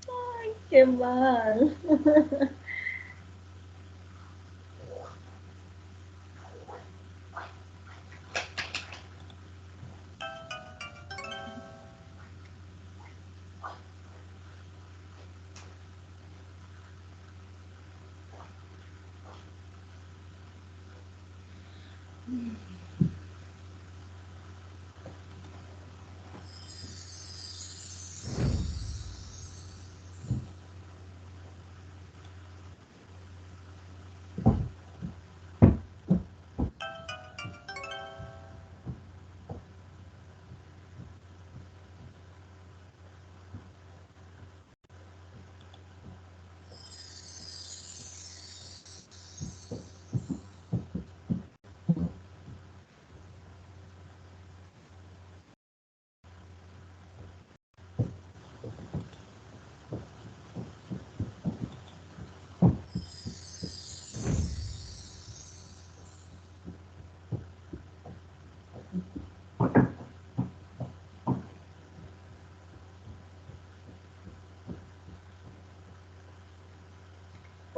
Ay, qué mal.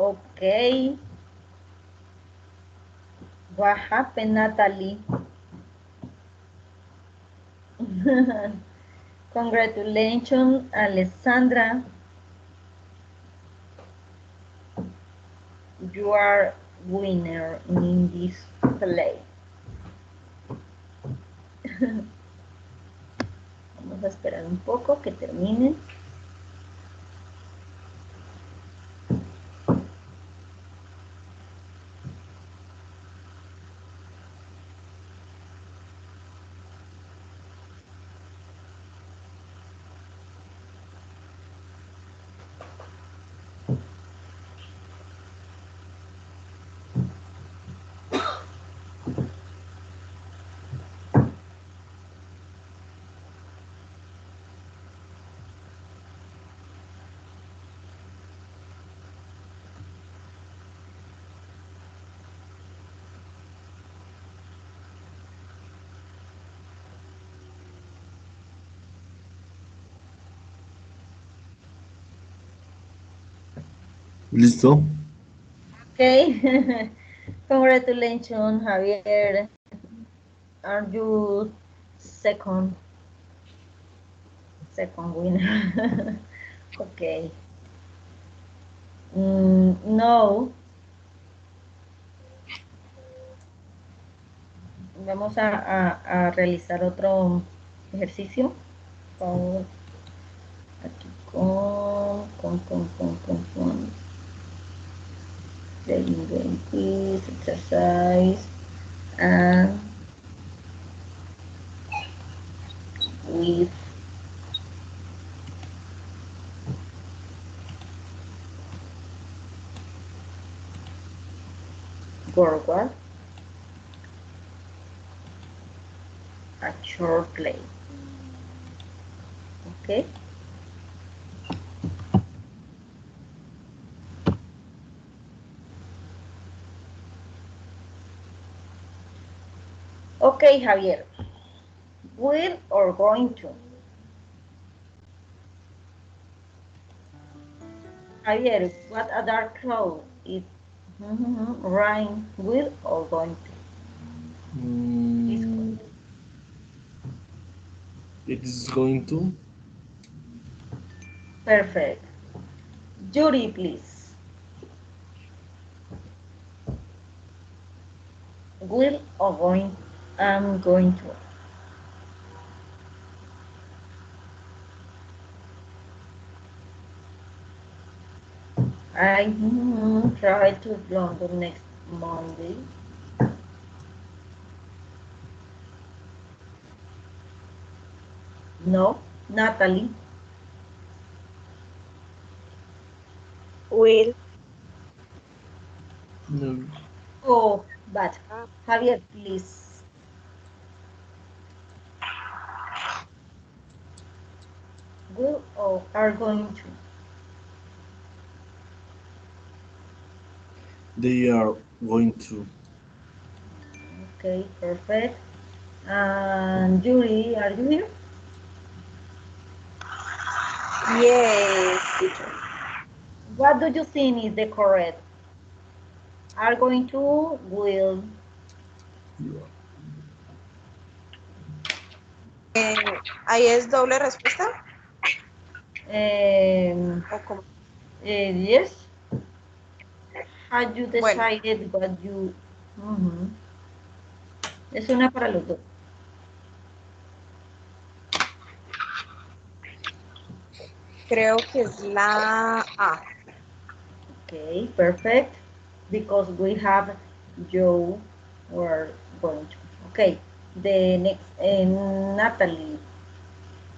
Okay. What happened, Natalie? Congratulations, Alessandra. You are winner in this play. Vamos a esperar un poco que terminen. ¿Listo? Okay. Congratulations, Javier. Are you second winner? Okay. No, vamos a realizar otro ejercicio. Por favor, aquí con playing game, please, exercise, and with forward, a short play. Okay. Okay, Javier. Will or going to? Javier, what a dark cloud is rain, will or going to? Please Mm, it is going to. perfect. Judy, please. Will or going? I'm going to. I try to London next Monday. No, Natalie. Will. No. Oh, but Ah, Javier, please. Will or are going to? They are going to. Okay, perfect. And Judy, are you here? yes, teacher. What do you think is the correct? Are going to, will. ¿Ahí es doble respuesta? Um, ¿O cómo? yes. Have you Bueno, decided what you? Ujú. Es una para los dos. creo que es la A. Okay, perfect. Because we have Joe, we're going to. Okay, the next, Natalie.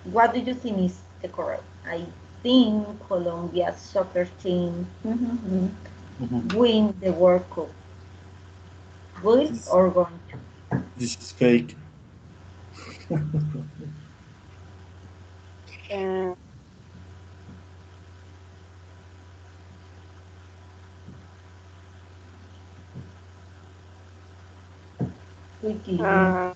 What do you think is the correct? I think Colombia's soccer team Mhm. win the World Cup. Will This, or going to? this is fake. Eh, Quickly. ah,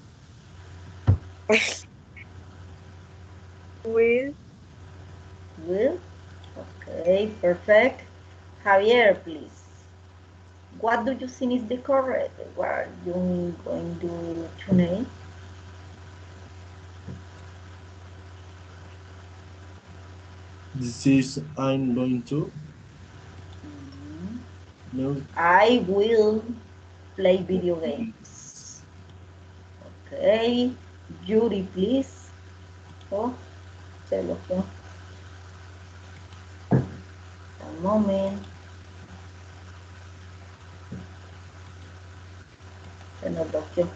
Will. Will. Okay, perfect. Javier, please. what do you think is the correct? What are you going to do today? This is I'm going to. No. I will play video games. Okay. Yuri, please. Oh, se bloqueó. Un moment. Se nos bloqueó.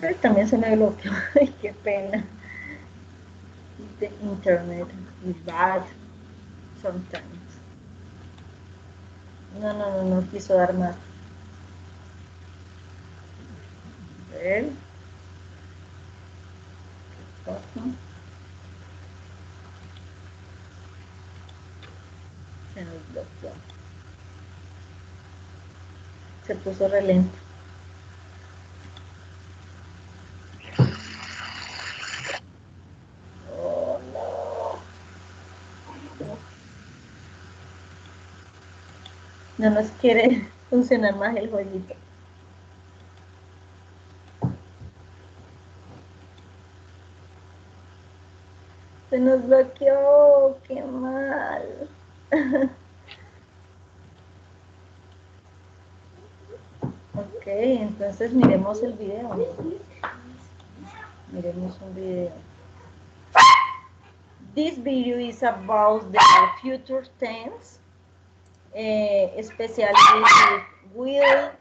Ay, también se me bloqueó. Ay, qué pena. The internet is bad sometimes. No, no, no, no quiso dar más. A ver. ¿Qué pasa? Se nos bloqueó. Se puso re lento. Oh, no. No nos quiere funcionar más el jueguito. Se nos bloqueó, qué mal. Ok, entonces miremos el video. Miremos un video. This video is about the future tense, especially with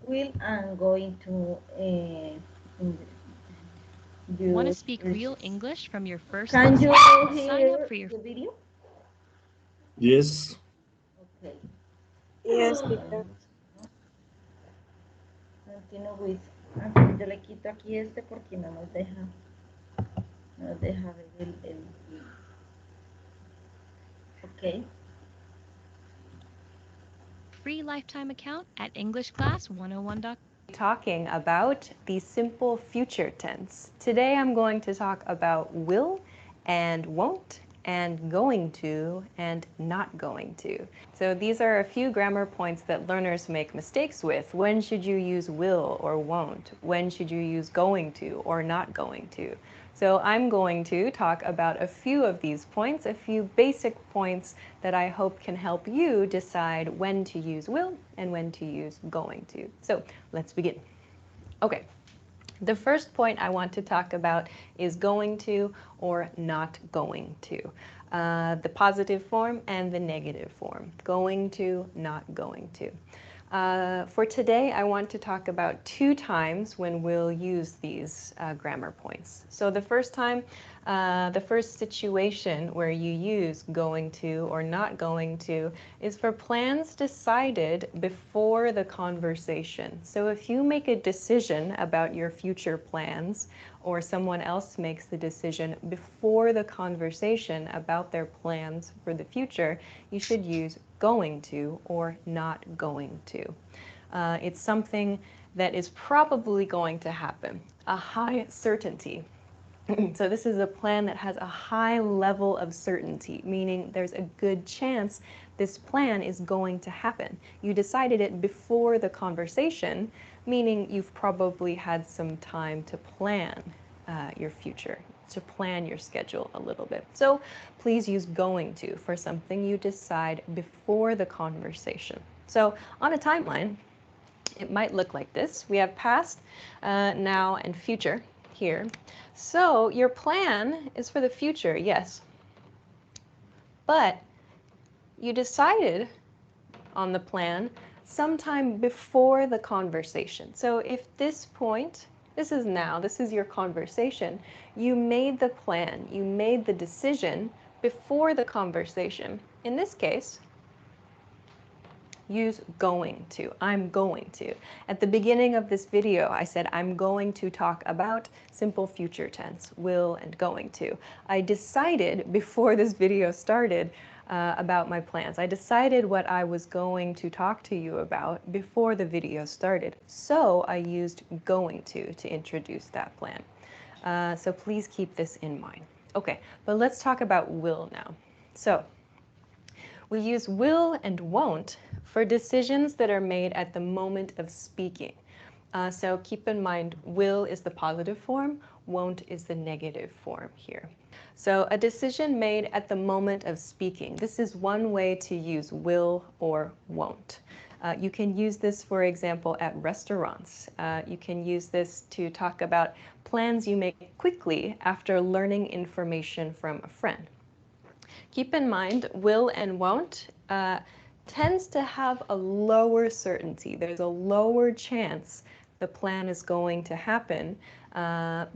will and going to Want to use speak real this. English from your first Can you lesson? Sign up hear for your the video? Yes. Okay. Yes, teacher. Continue with. Yo le quito aquí este porque no nos deja ver el ok. free lifetime account at EnglishClass101.com. Talking about the simple future tense. Today I'm going to talk about will and won't and going to and not going to. So these are a few grammar points that learners make mistakes with. When should you use will or won't? When should you use going to or not going to? So I'm going to talk about a few of these points, a few basic points that I hope can help you decide when to use will and when to use going to. So let's begin. Okay, the first point I want to talk about is going to or not going to. The positive form and the negative form. Going to, not going to. For today, I want to talk about 2 times when we'll use these grammar points. So the first time, the first situation where you use going to or not going to is for plans decided before the conversation. So if you make a decision about your future plans or someone else makes the decision before the conversation about their plans for the future, you should use going to or not going to. It's something that is probably going to happen, a high certainty. So this is a plan that has a high level of certainty, meaning there's a good chance this plan is going to happen. You decided it before the conversation, meaning you've probably had some time to plan your future, to plan your schedule a little bit. So please use going to for something you decide before the conversation. So on a timeline, it might look like this. We have past, now, and future here. So your plan is for the future, yes. But you decided on the plan sometime before the conversation. So if this point, this is now, this is your conversation, you made the plan, you made the decision before the conversation. In this case, use going to. I'm going to. At the beginning of this video, I said I'm going to talk about simple future tense, will and going to. I decided before this video started about my plans. I decided what I was going to talk to you about before the video started. So I used going to introduce that plan. So please keep this in mind. Okay, but let's talk about will now. So we use will and won't for decisions that are made at the moment of speaking. So keep in mind, will is the positive form, won't is the negative form here. So a decision made at the moment of speaking. This is one way to use will or won't. You can use this, for example, at restaurants. You can use this to talk about plans you make quickly after learning information from a friend. Keep in mind, will and won't tends to have a lower certainty. There's a lower chance the plan is going to happen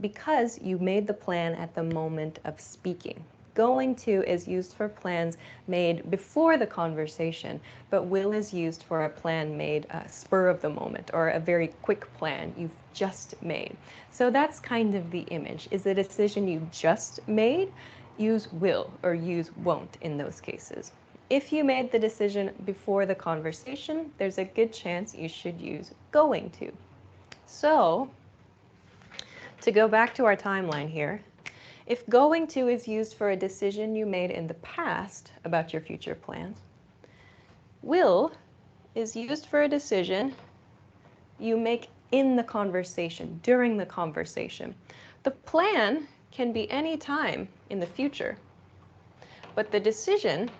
because you made the plan at the moment of speaking. Going to is used for plans made before the conversation, but will is used for a plan made spur of the moment or a very quick plan you've just made. So that's kind of the image. Is the decision you just made? Use will or use won't in those cases. If you made the decision before the conversation, there's a good chance you should use going to. So, to go back to our timeline here, if going to is used for a decision you made in the past about your future plans, will is used for a decision you make in the conversation, during the conversation. The plan can be any time in the future, but the decision,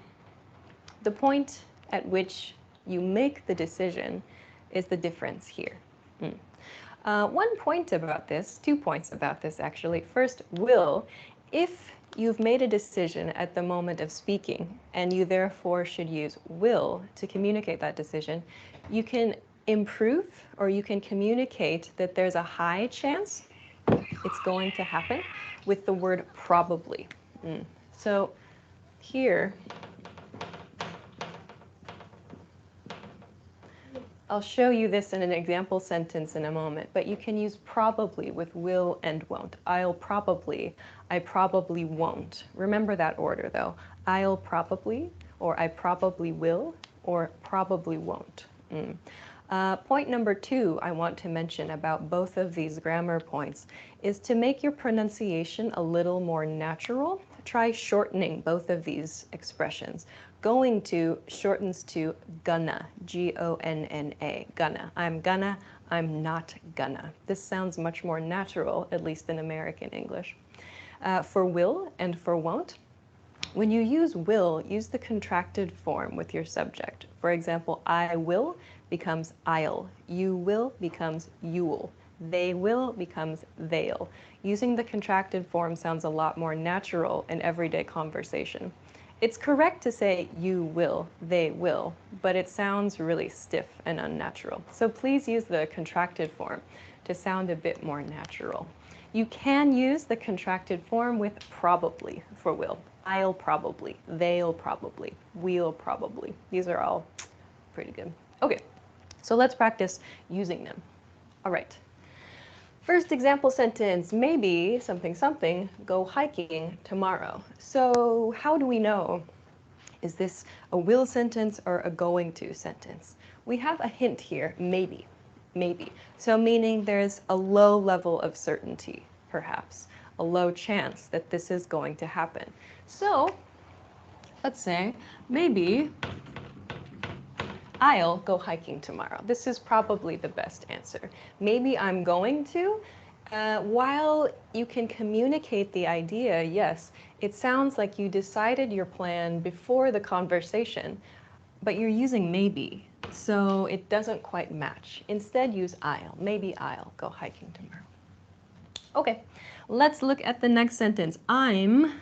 the point at which you make the decision, is the difference here. One point about this, 2 points about this actually. First, will. If you've made a decision at the moment of speaking and you therefore should use will to communicate that decision, you can improve or you can communicate that there's a high chance it's going to happen with the word probably. So here, I'll show you this in an example sentence in a moment, but you can use probably with will and won't. I'll probably, I probably won't. Remember that order though. I'll probably, or I probably will, or probably won't. Point number 2 I want to mention about both of these grammar points is to make your pronunciation a little more natural. Try shortening both of these expressions. Going to shortens to gonna, G-O-N-N-A, gonna. I'm gonna, I'm not gonna. This sounds much more natural, at least in American English. For will and for won't, when you use will, use the contracted form with your subject. For example, I will becomes I'll. You will becomes you'll. They will becomes they'll. Using the contracted form sounds a lot more natural in everyday conversation. It's correct to say you will, they will, but it sounds really stiff and unnatural. So please use the contracted form to sound a bit more natural. You can use the contracted form with probably for will. I'll probably, they'll probably, we'll probably. These are all pretty good. Okay, so let's practice using them. All right. First example sentence, maybe something something, go hiking tomorrow. So how do we know? Is this a will sentence or a going to sentence? We have a hint here, maybe, maybe. So meaning there's a low level of certainty, perhaps, a low chance that this is going to happen. So let's say maybe I'll go hiking tomorrow. This is probably the best answer. Maybe I'm going to. While you can communicate the idea, yes, it sounds like you decided your plan before the conversation, but you're using maybe, so it doesn't quite match. Instead, use I'll. Maybe I'll go hiking tomorrow. Okay, let's look at the next sentence. I'm,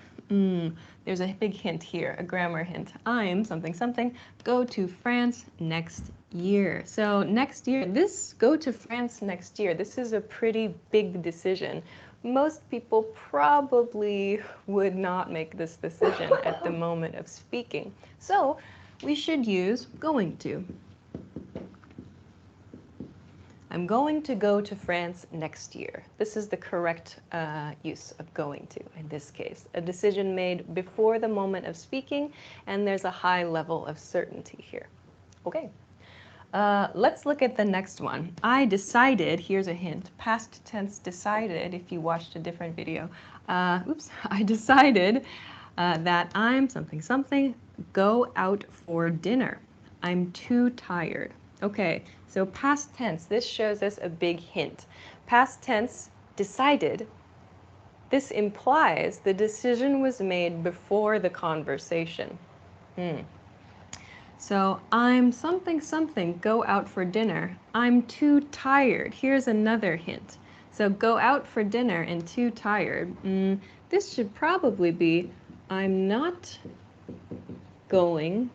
there's a big hint here, a grammar hint. I'm something something, go to France next year. So next year, go to France next year, this is a pretty big decision. Most people probably would not make this decision at the moment of speaking. So we should use going to. I'm going to go to France next year. This is the correct use of going to in this case. A decision made before the moment of speaking, and there's a high level of certainty here. Okay. Let's look at the next one. I decided, here's a hint, past tense decided, if you watched a different video. I decided that I'm something something, go out for dinner. I'm too tired. Okay, so past tense, this shows us a big hint. Past tense decided, this implies the decision was made before the conversation. So I'm something something, go out for dinner. I'm too tired. Here's another hint. So go out for dinner and too tired. This should probably be I'm not going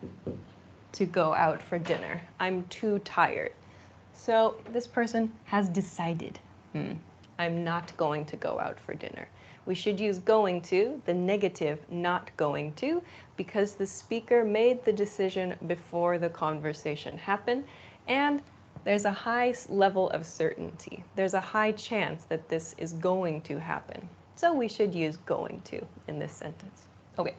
to go out for dinner. I'm too tired. So this person has decided, I'm not going to go out for dinner. We should use going to, the negative not going to, because the speaker made the decision before the conversation happened, and there's a high level of certainty. There's a high chance that this is going to happen. So we should use going to in this sentence. Okay.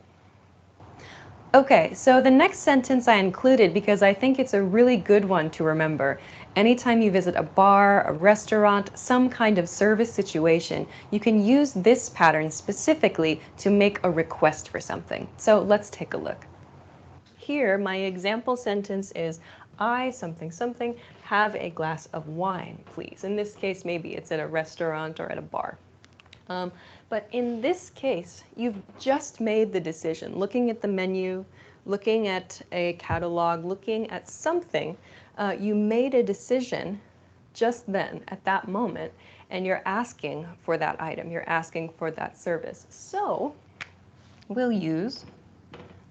Okay, so the next sentence I included because I think it's a really good one to remember. Anytime you visit a bar, a restaurant, some kind of service situation, you can use this pattern specifically to make a request for something. So let's take a look. Here, my example sentence is, I something something have a glass of wine, please. In this case, maybe it's at a restaurant or at a bar. But in this case, you've just made the decision, looking at the menu, looking at a catalog, looking at something. You made a decision just then, at that moment, and you're asking for that item. You're asking for that service. So we'll use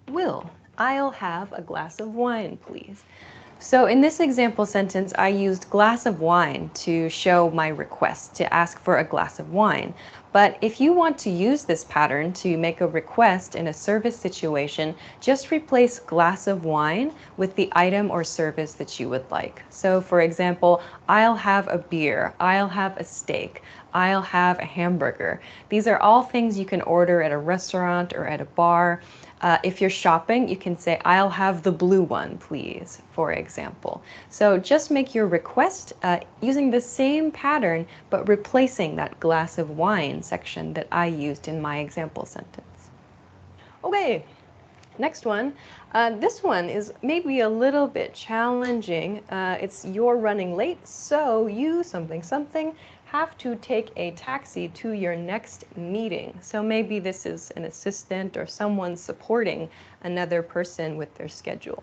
will. I'll have a glass of wine, please. So in this example sentence, I used glass of wine to show my request, to ask for a glass of wine. But if you want to use this pattern to make a request in a service situation, just replace glass of wine with the item or service that you would like. So for example, I'll have a beer, I'll have a steak, I'll have a hamburger. These are all things you can order at a restaurant or at a bar. If you're shopping, you can say, I'll have the blue one, please, for example. So just make your request using the same pattern, but replacing that glass of wine section that I used in my example sentence. Okay, next one. This one is maybe a little bit challenging. It's you're running late, so you something something have to take a taxi to your next meeting. So maybe this is an assistant or someone supporting another person with their schedule.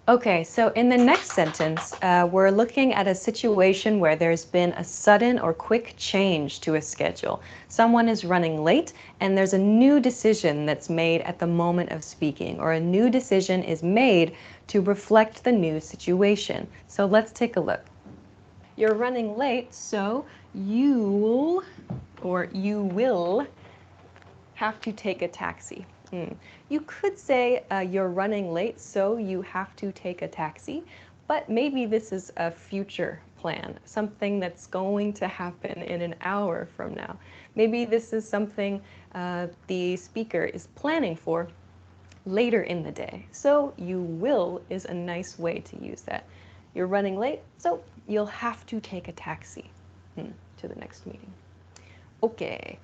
Okay, so in the next sentence, we're looking at a situation where there's been a sudden or quick change to a schedule. Someone is running late and there's a new decision that's made at the moment of speaking, or a new decision is made to reflect the new situation. So let's take a look. You're running late, so you will have to take a taxi. You could say you're running late, so you have to take a taxi, but maybe this is a future plan, something that's going to happen in an hour from now. Maybe this is something the speaker is planning for later in the day. So you will is a nice way to use that. You're running late, so you'll have to take a taxi to the next meeting. Okay,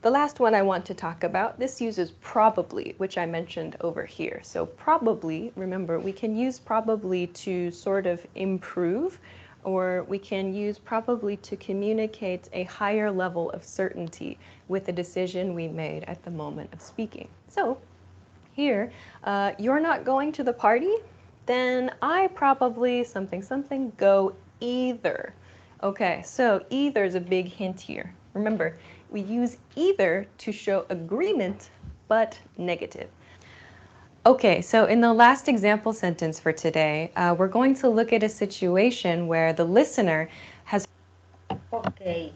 the last one I want to talk about, this uses probably, which I mentioned over here. So probably, remember, we can use probably to sort of improve, or we can use probably to communicate a higher level of certainty with a decision we made at the moment of speaking. So here, you're not going to the party? Then I probably something something go either. Okay, so either is a big hint here. Remember, we use either to show agreement, but negative. Okay, so in the last example sentence for today, we're going to look at a situation where the listener has... Ok.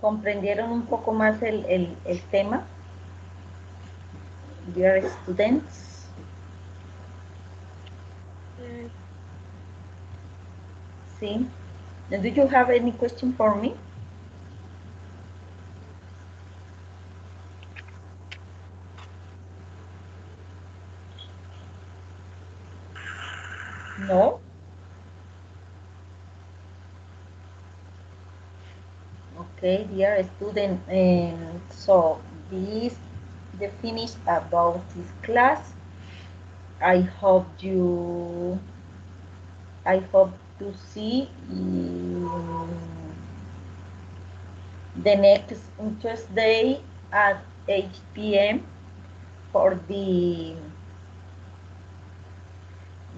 ¿Comprendieron un poco más el tema? Dear students. Sí. Do you have any question for me? No? Okay, dear student. So this the finish about this class. I hope I hope to see the next Tuesday at 8 p.m. for the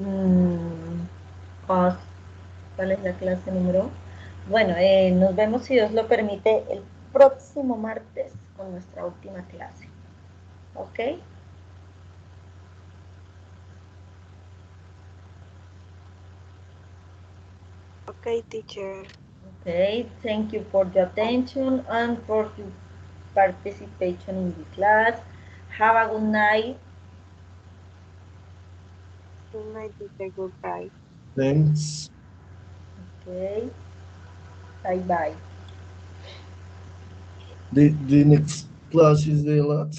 mm, class. ¿Cuál es la clase número? Bueno, nos vemos si Dios lo permite el próximo martes con nuestra última clase. ¿Ok? Okay, teacher. Okay, thank you for your attention and for your participation in the class. Have a good night. Good night, teacher. Goodbye. Thanks. Okay, bye bye. The next class is the last.